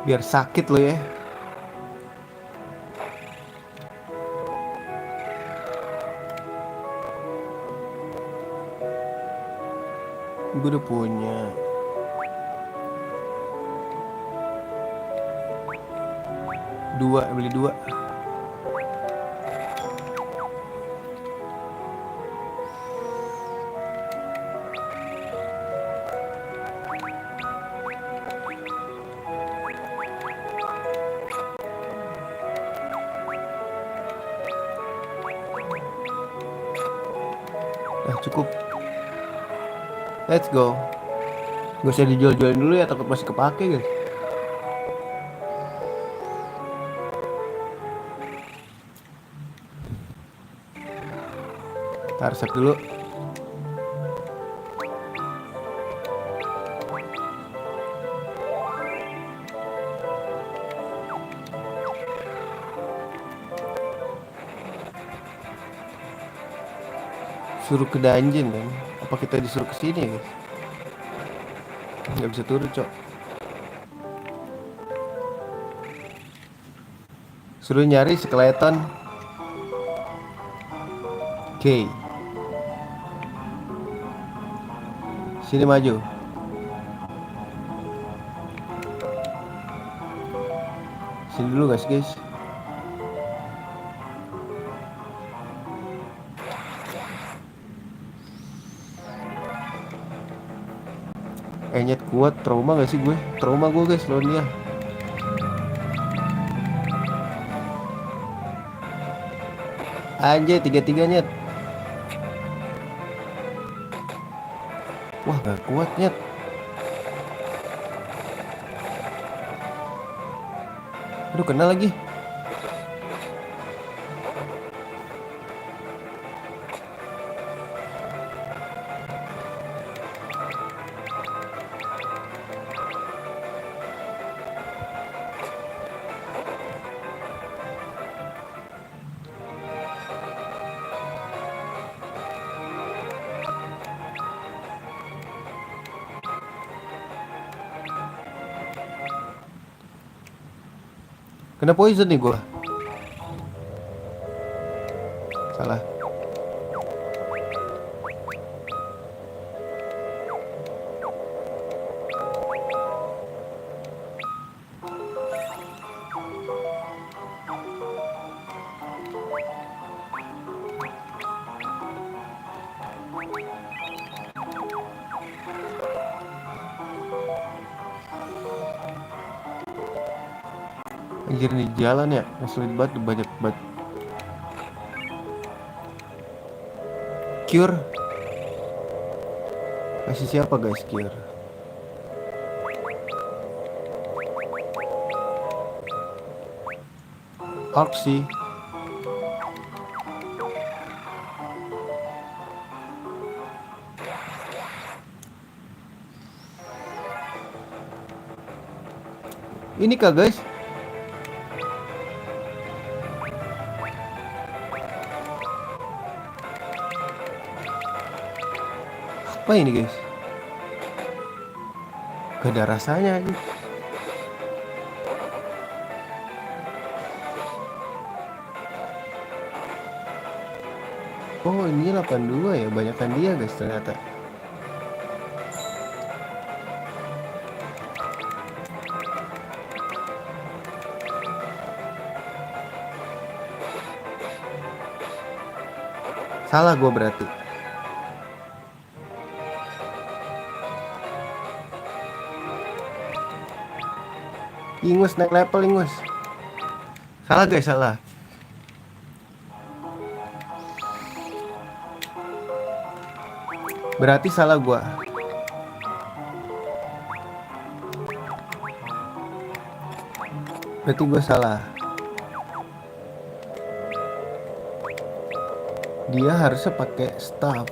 Biar sakit lo ya. Gue udah punya. Beli dua. Cukup. Let's go. Gak usah dijual-jualin dulu ya, takut masih kepake guys. Ntar save dulu. Suruh ke dungeon kan? Apa kita disuruh ke sini ya guys? Nggak bisa turun cok. Suruh nyari skeleton. Oke. Sini maju. Sini dulu guys. Nyet kuat, trauma gak sih gue? Trauma gue guys lawan dia. Anjay 3-3 nyet. Wah gak kuat nyet. Aduh kena lagi. Kena poison nih gua. Salah. Anjir nih jalan ya, ngeselin banget, banyak banget. Cure. Kasih siapa guys cure? Orc sih. Ini kah guys? Apa ini guys? Gak ada rasanya guys. Oh ini 82 ya, banyakan dia guys ternyata. Salah gue berarti. Ingus naik level Ingus. Salah guys, salah. Berarti salah gua. Berarti gua salah. Dia harusnya pakai staff.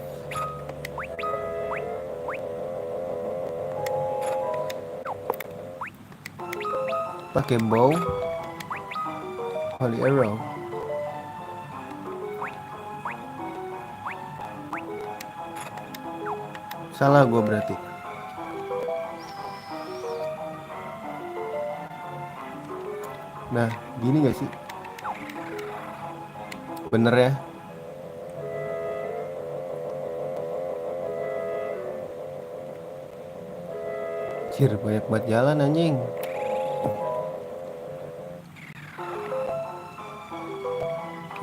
Pakai bow. Holy arrow. Salah gua berarti. Nah, gini gak sih? Bener ya? Cir, banyak banget jalan anjing.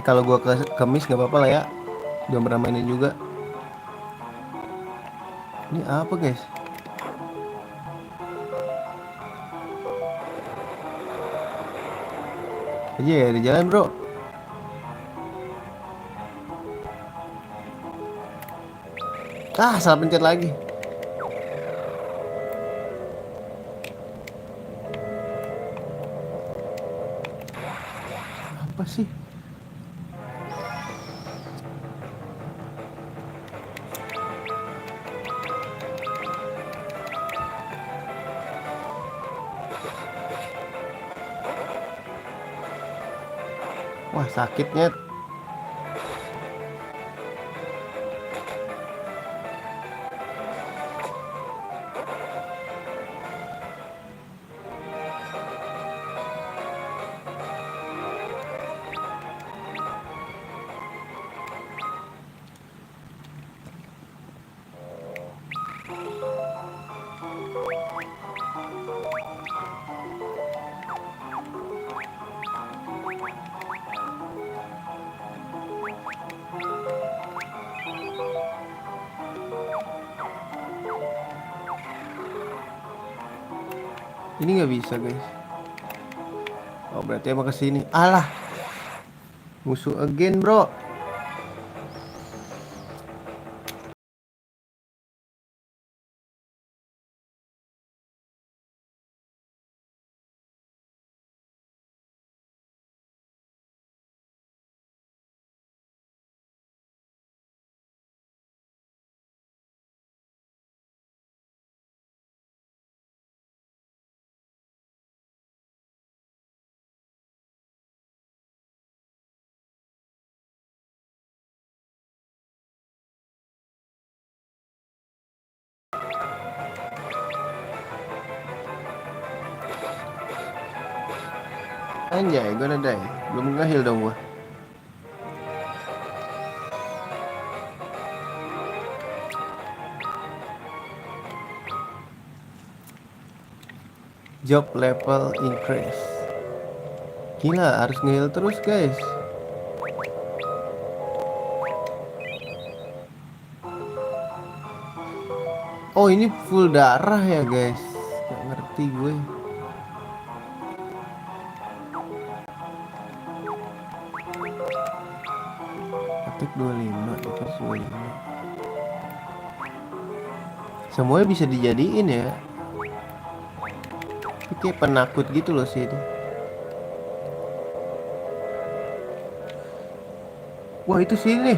Kalau gua kemis gak apa-apa lah ya. Udah pernah mainin juga. Ini apa guys? Aja ya di jalan bro. Salah pencet lagi. Apa sih? Wah sakitnya. Ini nggak bisa guys. Oh berarti emang kesini. Alah, musuh again bro. Anjay, gue die. Belum nge-heal dong gue. Job level increase. Gila, harus nge-heal terus guys. Oh ini full darah ya guys. Gak ngerti gue. Attack 25, defense 25. Semuanya bisa dijadiin ya. Ini kayak penakut gitu loh sih ini. Wah itu sini.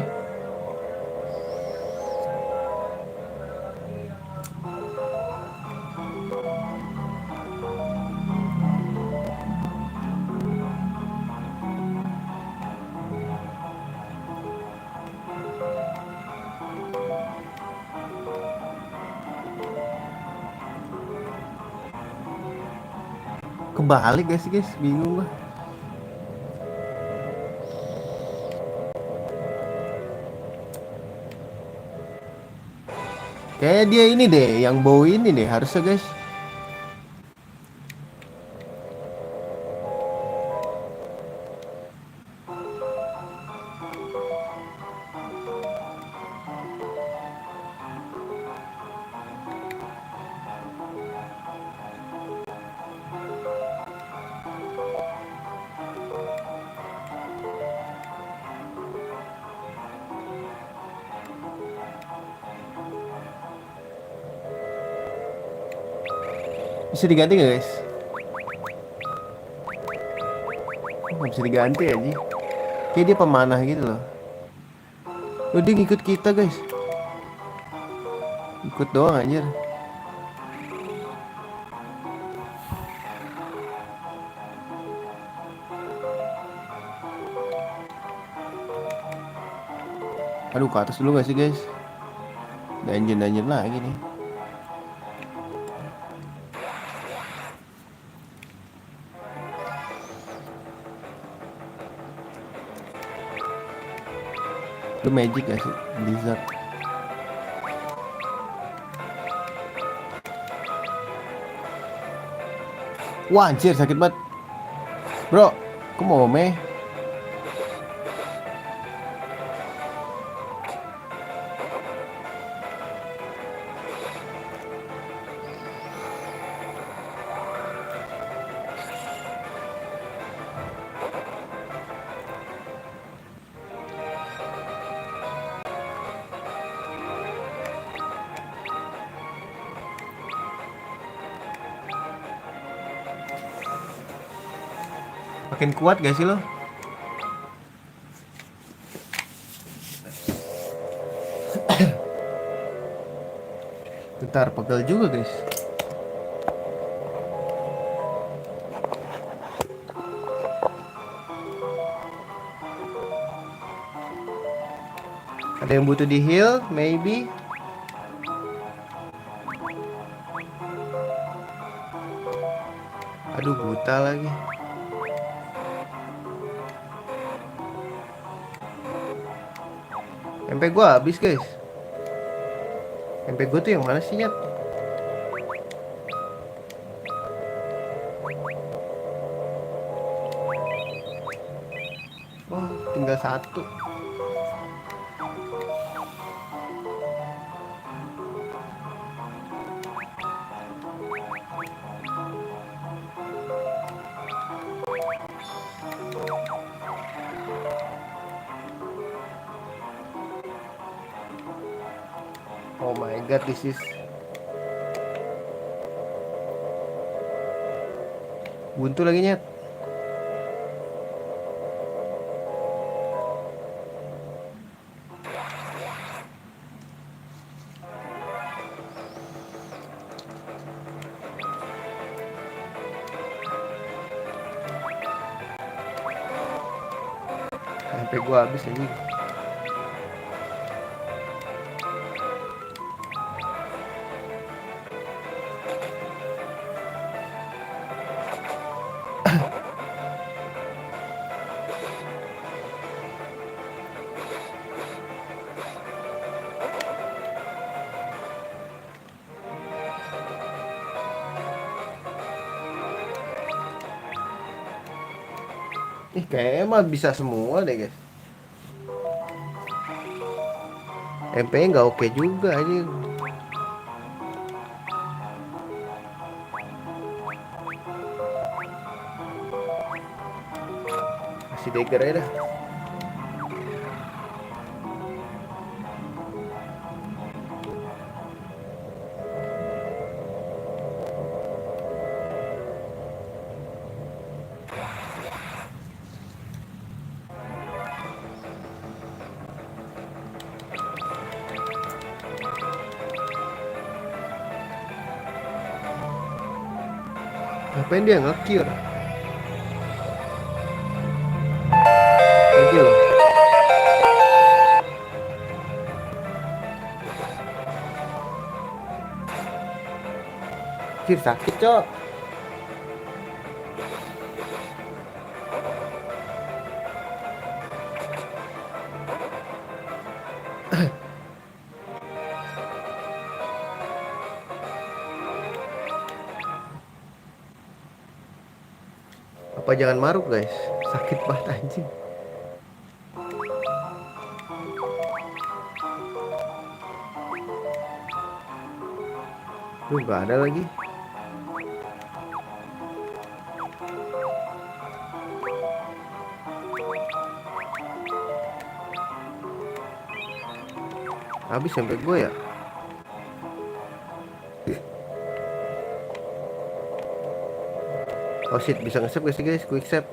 Kebalik gak sih guys? Bingung gua. Kayak dia ini deh, yang bawa ini deh harusnya guys. Bisa diganti gak guys? Nggak bisa diganti aja. Kayak dia pemanah gitu loh. Oh, dia ngikut kita guys. Ikut doang anjir. Aduh, ke atas dulu gak sih guys? Dungeon lagi nih. Lu magic gak sih? Blizzard. Wah anjir sakit banget. Bro, kok mau meh? Makin kuat gak sih lo? Bentar, pegel juga guys. Ada yang butuh di heal, maybe. Aduh, buta lagi. MP gua habis guys. MP gua tuh yang mana sih Nyat? Oh, tinggal satu. Oh my god, this is buntu lagi Nyat. MP gua habis anjing. Kayaknya mah bisa semua deh guys. MP-nya nggak oke juga ini. Masih dagger aja dah. Ngapain dia nge-kill? Thank you. Fir sakit cok. Apa jangan maruk guys, sakit banget anjing. Duh, nggak ada lagi. Habis sampai gue ya. Oh shit, bisa nge-save gak sih guys? Quick save.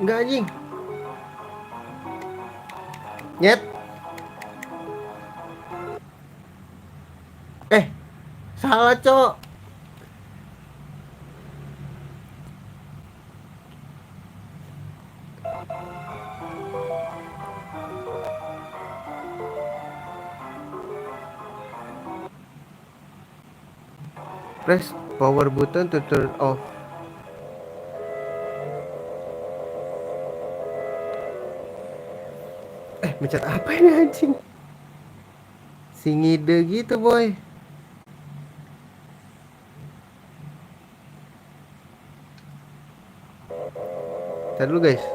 Enggak anjing. Nyet. Salah cok. Press power button to turn off. Mencet apa ini anjing? Si ngide gitu boy. Ntar dulu guys.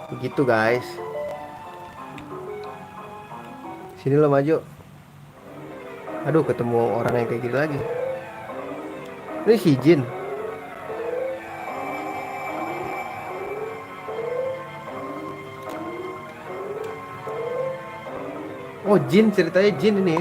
Begitu guys. Sini lo maju. Aduh, ketemu orang yang kayak gitu lagi. Ini si Jin. Oh Jin, ceritanya Jin ini.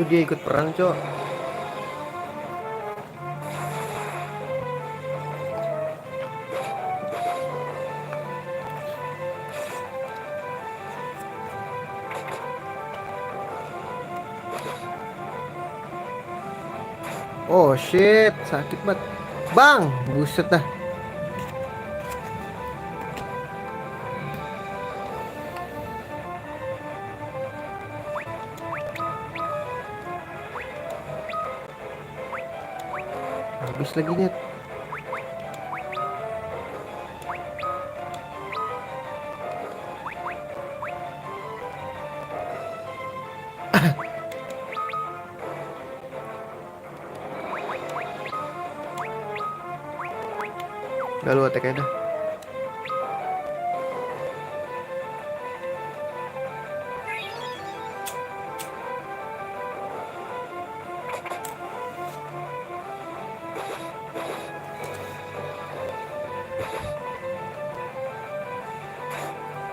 Dia ikut perang cok. Oh shit, sakit banget. Bang, buset dah. Habis lagi net. Gak lu attack aja dah.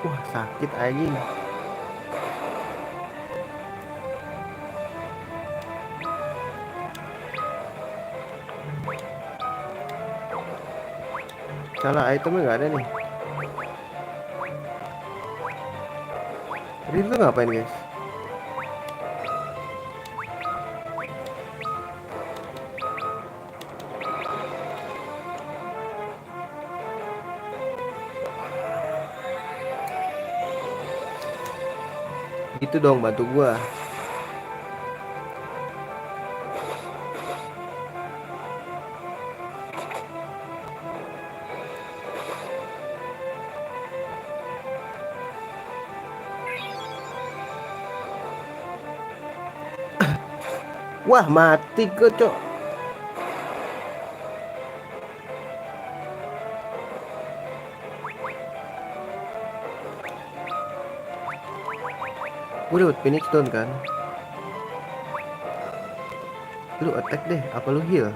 Wah sakit anjing. Salah itemnya nggak ada nih. Jadi itu ngapain guys? Gitu dong, bantu gua. Wah mati gue cok. Gue dapat Phoenix Stone kan. Lu attack deh, apa lu heal?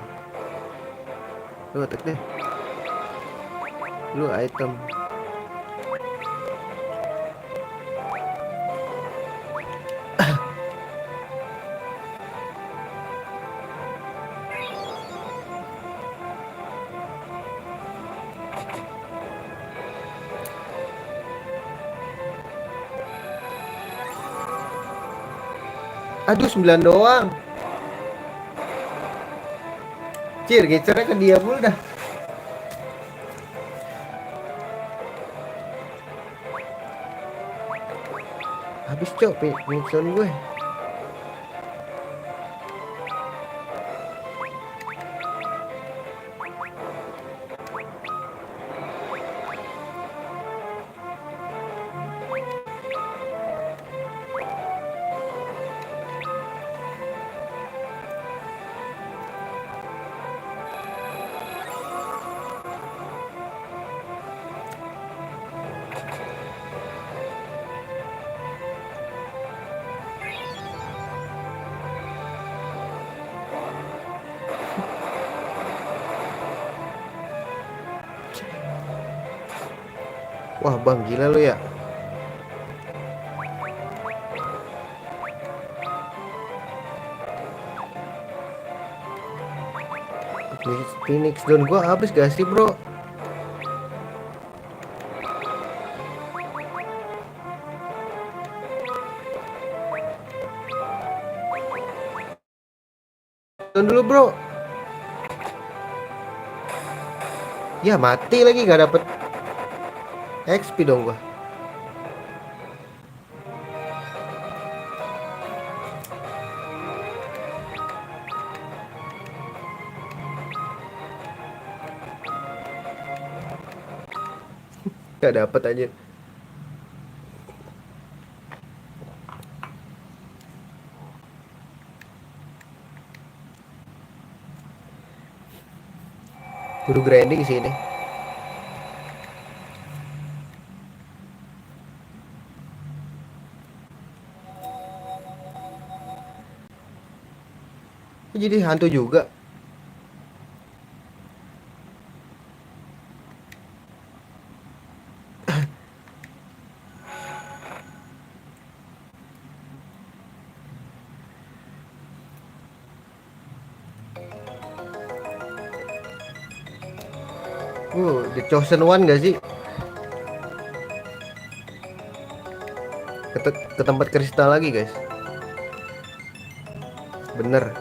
Lu attack deh. Lu item. Aduh 9 doang. Cir, gecernya ke dia mulu dah. Habis cok Phoenix Stone gue. Wah bang gila lu ya. Phoenix Stone gua habis gak sih bro? Stone dulu bro. Ya mati lagi gak dapet XP dong gua. Gak dapet aja. Kudu grinding sih ini. Jadi hantu juga. The Chosen One gak sih? Ke tempat kristal lagi guys. Bener.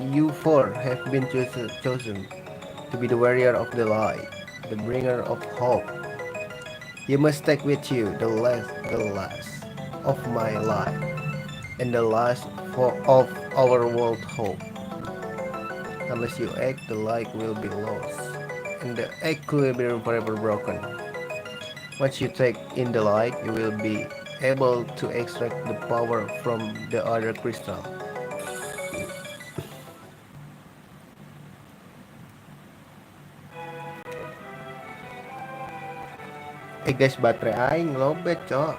You four have been chosen to be the warrior of the light, the bringer of hope. You must take with you the last of my life, and the last of our world hope. Unless you act, the light will be lost, and the equilibrium forever broken. Once you take in the light, you will be able to extract the power from the other crystal. Guys, baterai aing lobet, cok.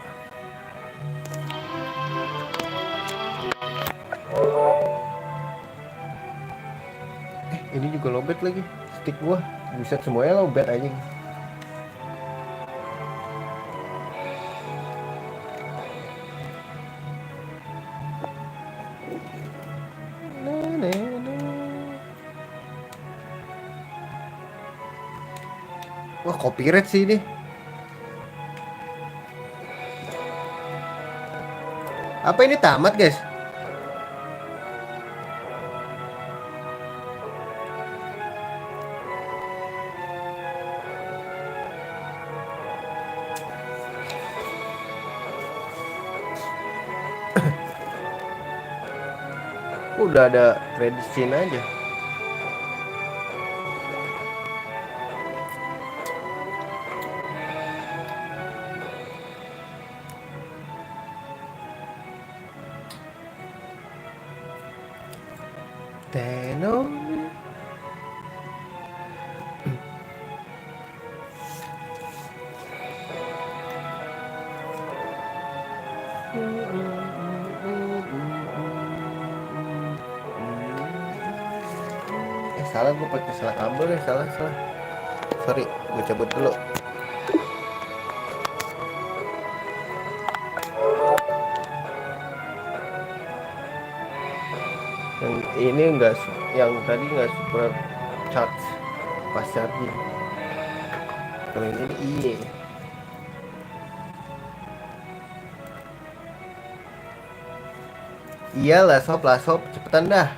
Ini juga lobet lagi. Stick gua. Buset semuanya lobet anjing. Wah, copyright sih ini. Apa ini tamat, guys? udah ada kredit scene aja. Tenor. Salah, gue pakai salah kabel ya, salah. Sorry, gue cabut dulu. Yang ini enggak, yang tadi enggak super charge pas charging. Kalau ini iya. Iyalah sob, cepetan dah.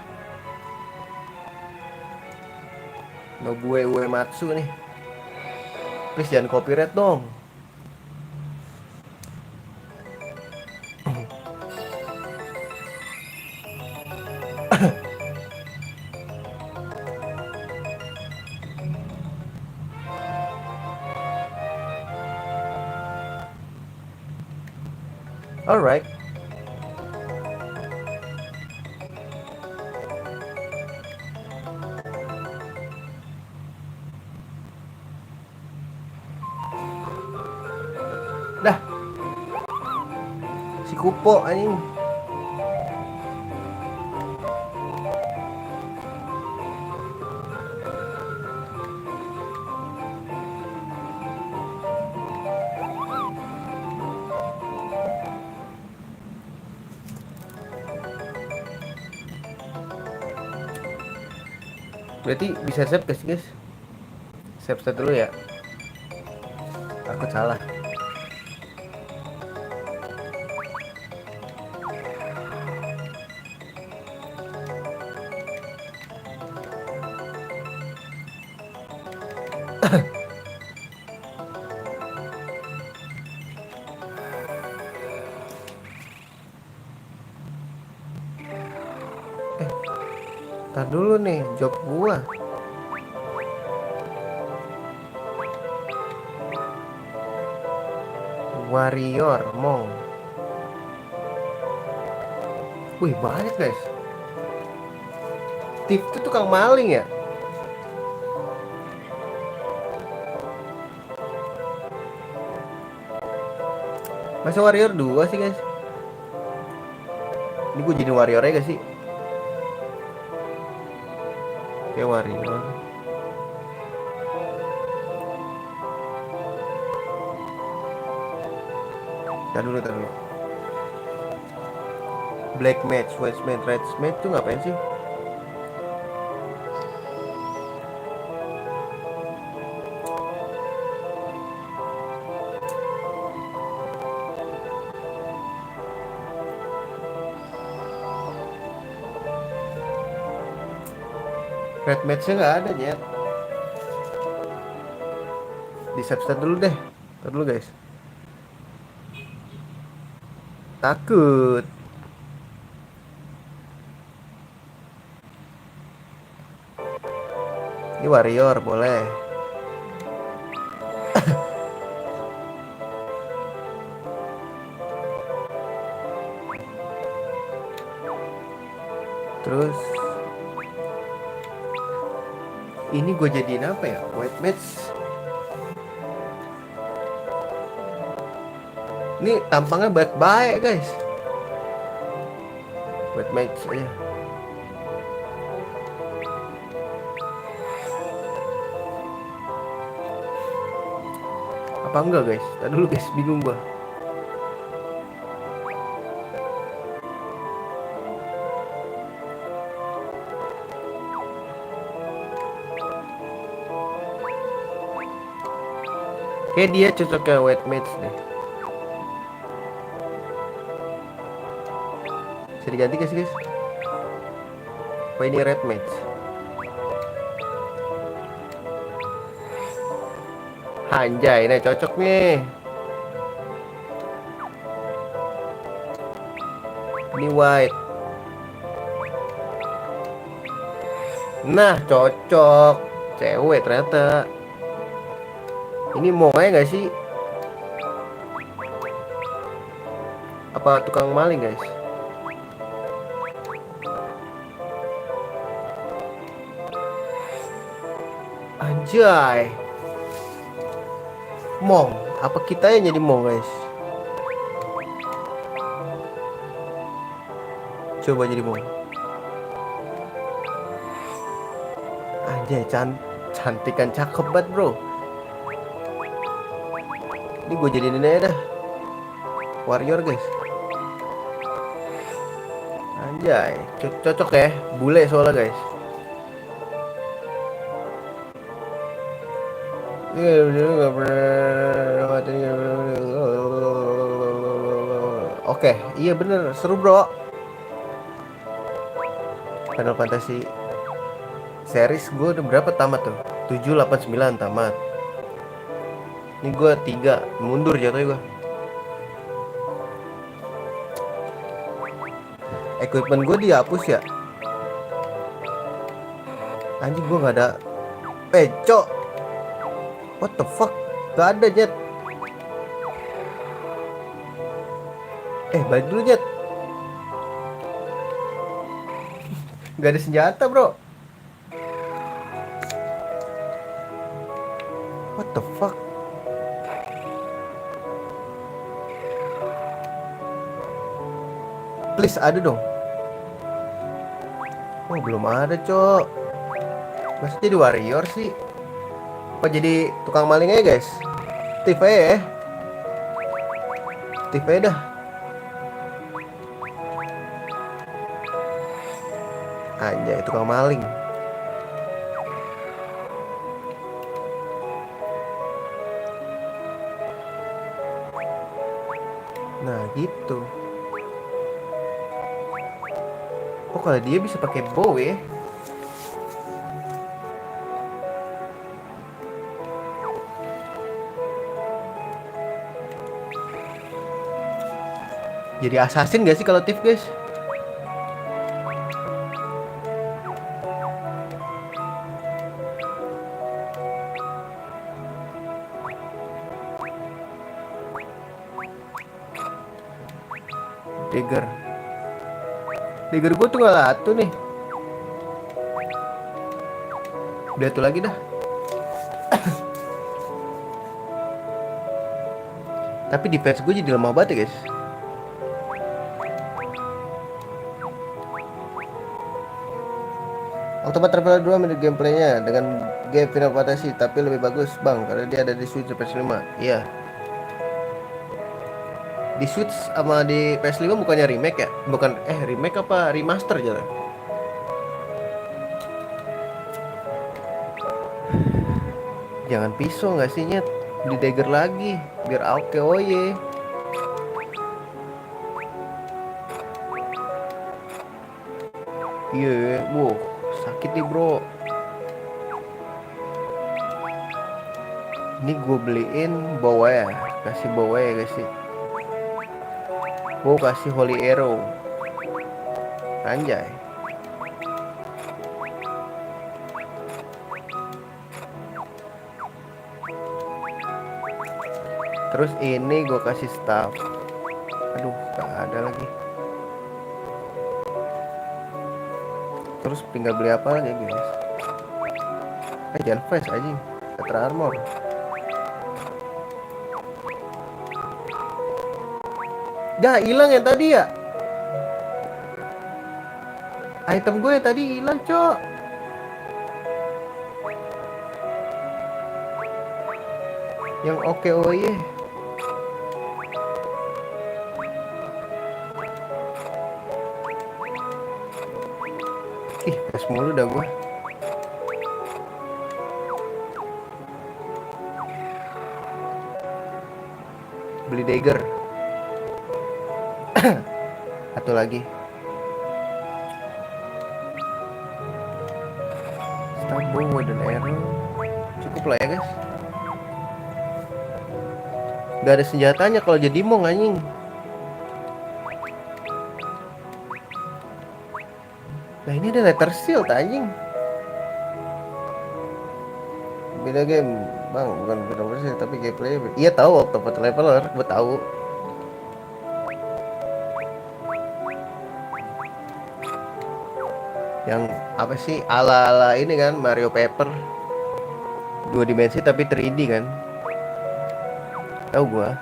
No gue Uematsu nih. Please jangan copyright dong. Alright. Dah. Si Kupo anjing. Berarti bisa save guys. Save dulu ya. Aku salah. Tar dulu nih, job gua. Warrior Mong. Wih, banyak guys. Tip itu tukang maling ya? Masa Warrior 2 sih guys? Ini gue jadi Warrior aja gak sih? Oke, Warrior. Tar dulu. Black Mage, White Mage, Red Mage tuh ngapain sih? Red Mage-nya nggak ada, Jet. Di substat dulu deh. Tar dulu guys. Takut. Ini Warrior boleh. Terus ini gue jadiin apa ya? White Mage. Ini tampangnya baik-baik guys. White Mage aja. Apa enggak guys? Tadi dulu guys, bingung gua. Kayak dia cocok ke White Mage deh. Bisa diganti gak sih guys? Apa ini Red Mage? Anjay, nah cocok nih. Ini White. Nah, cocok. Cewek ternyata. Ini mau aja gak sih? Apa tukang maling, guys? Anjay. Mong. Apa kita yang jadi mong, guys? Coba jadi mong. Anjay, cantikan cakep banget, bro. Ini gue jadiin ini aja dah. Warrior, guys. Anjay, cocok ya. Bule soalnya, guys. Oke, iya bener, seru bro. Final Fantasy series gue udah berapa tamat tuh? 7, 8, 9 tamat. Ini gue 3 mundur jatuhnya gue. Equipment gue dihapus ya. Anjing gue nggak ada. Cok. What the fuck? Gak ada Jet. Balik dulu Jet. Gak ada senjata bro. What the fuck? Please ada dong. Oh belum ada cok. Masih jadi warrior sih. Apa jadi tukang maling aja guys? Tif aja ya. Tif aja dah. Anjay tukang maling. Nah gitu. Oh kalau dia bisa pakai bow ya. Jadi assassin gak sih kalau Tiff guys? Dagger gue tuh gak latu nih. Udah tuh lagi dah. Tapi defense gue jadi lemah banget ya guys. Octopath Traveler 2 mirip gameplaynya dengan game Final Fantasy, tapi lebih bagus bang karena dia ada di Switch dan PS5. Iya. Di Switch sama di PS5 bukannya remake ya? Bukan remake apa remaster aja lah. Jangan pisau nggak sih Nyet? Di dagger lagi biar oke oye. Iya, wow, sakit nih bro. Ini gue beliin bawa ya, kasih bawa ya guys sih. Gue kasih Holy Arrow. Anjay. Terus ini gue kasih staff. Aduh, gak ada lagi. Terus tinggal beli apa lagi guys? Jangan face aja. Tetra armor. Dah hilang yang tadi ya. Item gue yang tadi hilang cok. Yang oke oye. Ih, pas mulu dah gue. Beli dagger. Satu lagi. Stabung dan arrow. Cukup lah ya guys. Gak ada senjatanya kalau jadi mong anjing. Nah ini ada letter shield anjing. beda game bang, bukan beda versi tapi gameplay. Iya tahu Octopath Traveler, gue tahu. Yang apa sih ala-ala ini kan Mario Paper 2 dimensi tapi 3D kan, tahu gua.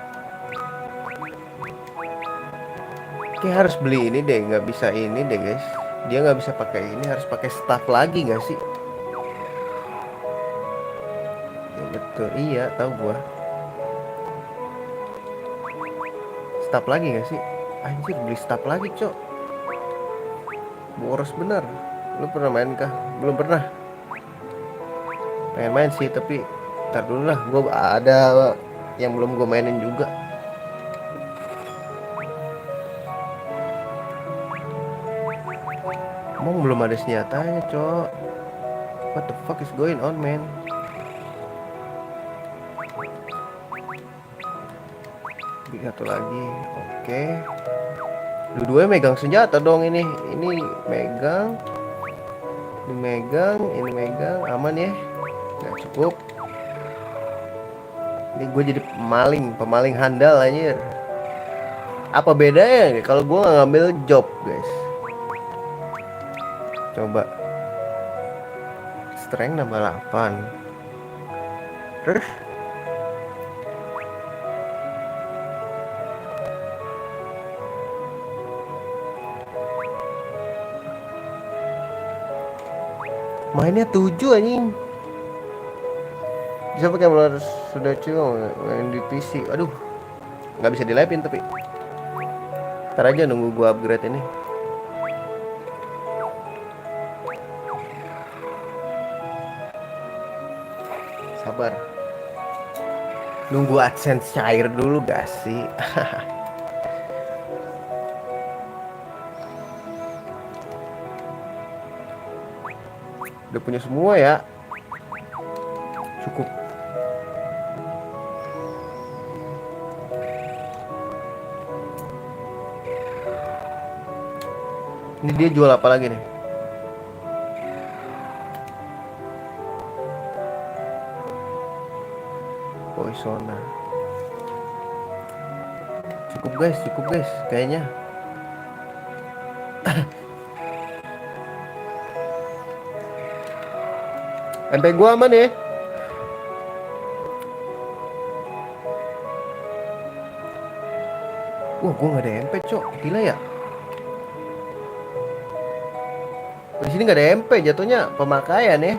Kayak harus beli ini deh, nggak bisa ini deh guys, dia nggak bisa pakai ini, harus pakai staff lagi nggak sih? Ya, betul, iya tahu gua. Staff lagi nggak sih? Anjir, beli staff lagi cok, boros bener. Lu pernah main kah? Belum pernah. Pengen main sih tapi ntar dulu lah, gue ada yang belum gue mainin juga. Emang belum ada senjatanya cok. What the fuck is going on man? Satu lagi, oke. Dua-duanya megang senjata dong ini megang, ini megang, aman ya? Nggak cukup. Ini gue jadi pemaling handal anjir. Apa bedanya kalau gue nggak ngambil job guys? Coba strength nambah 8. Terus mainnya 7 anjing. Bisa pakai emuler sudah cuy main di PC. Aduh, nggak bisa dilepin tapi. Ntar aja nunggu gua upgrade ini. Sabar. Nunggu AdSense cair dulu gak sih? Udah punya semua ya. Cukup. Ini dia jual apa lagi nih? Poisona. Cukup guys kayaknya. MP gua aman ya? Wah, gua nggak ada MP cok, gila ya. Di sini nggak ada MP, jatuhnya pemakaian ya.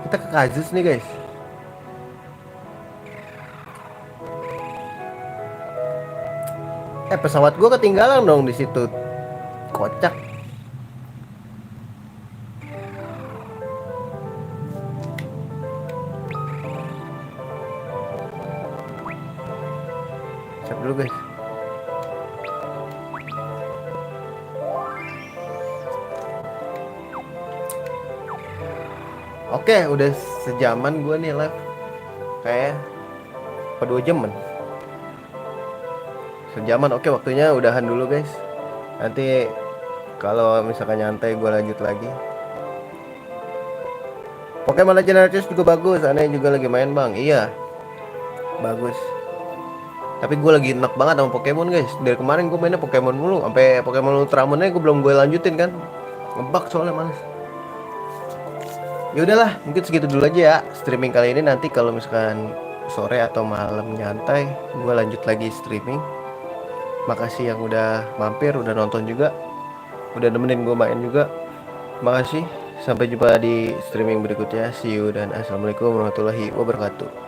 Kita ke Kazus nih guys. Pesawat gua ketinggalan dong di situ. Kocak. Siap dulu guys. Oke, udah sejaman gue nih live. Kayak apa 2 jaman? Sejaman. Oke, waktunya udahan dulu guys. Nanti kalau misalkan nyantai gue lanjut lagi. Pokemon Legend Arceus juga bagus. Aneh juga lagi main bang. Iya, bagus. Tapi gue lagi enak banget sama Pokemon guys. Dari kemarin gue mainnya Pokemon mulu. Sampai Pokemon Ultramonnya gue belum lanjutin kan. Ngebug soalnya males. Ya udahlah, mungkin segitu dulu aja ya streaming kali ini. Nanti kalau misalkan sore atau malam nyantai, gue lanjut lagi streaming. Makasih yang udah mampir, udah nonton juga, udah nemenin gue main juga. Makasih. Sampai jumpa di streaming berikutnya. See you dan assalamualaikum warahmatullahi wabarakatuh.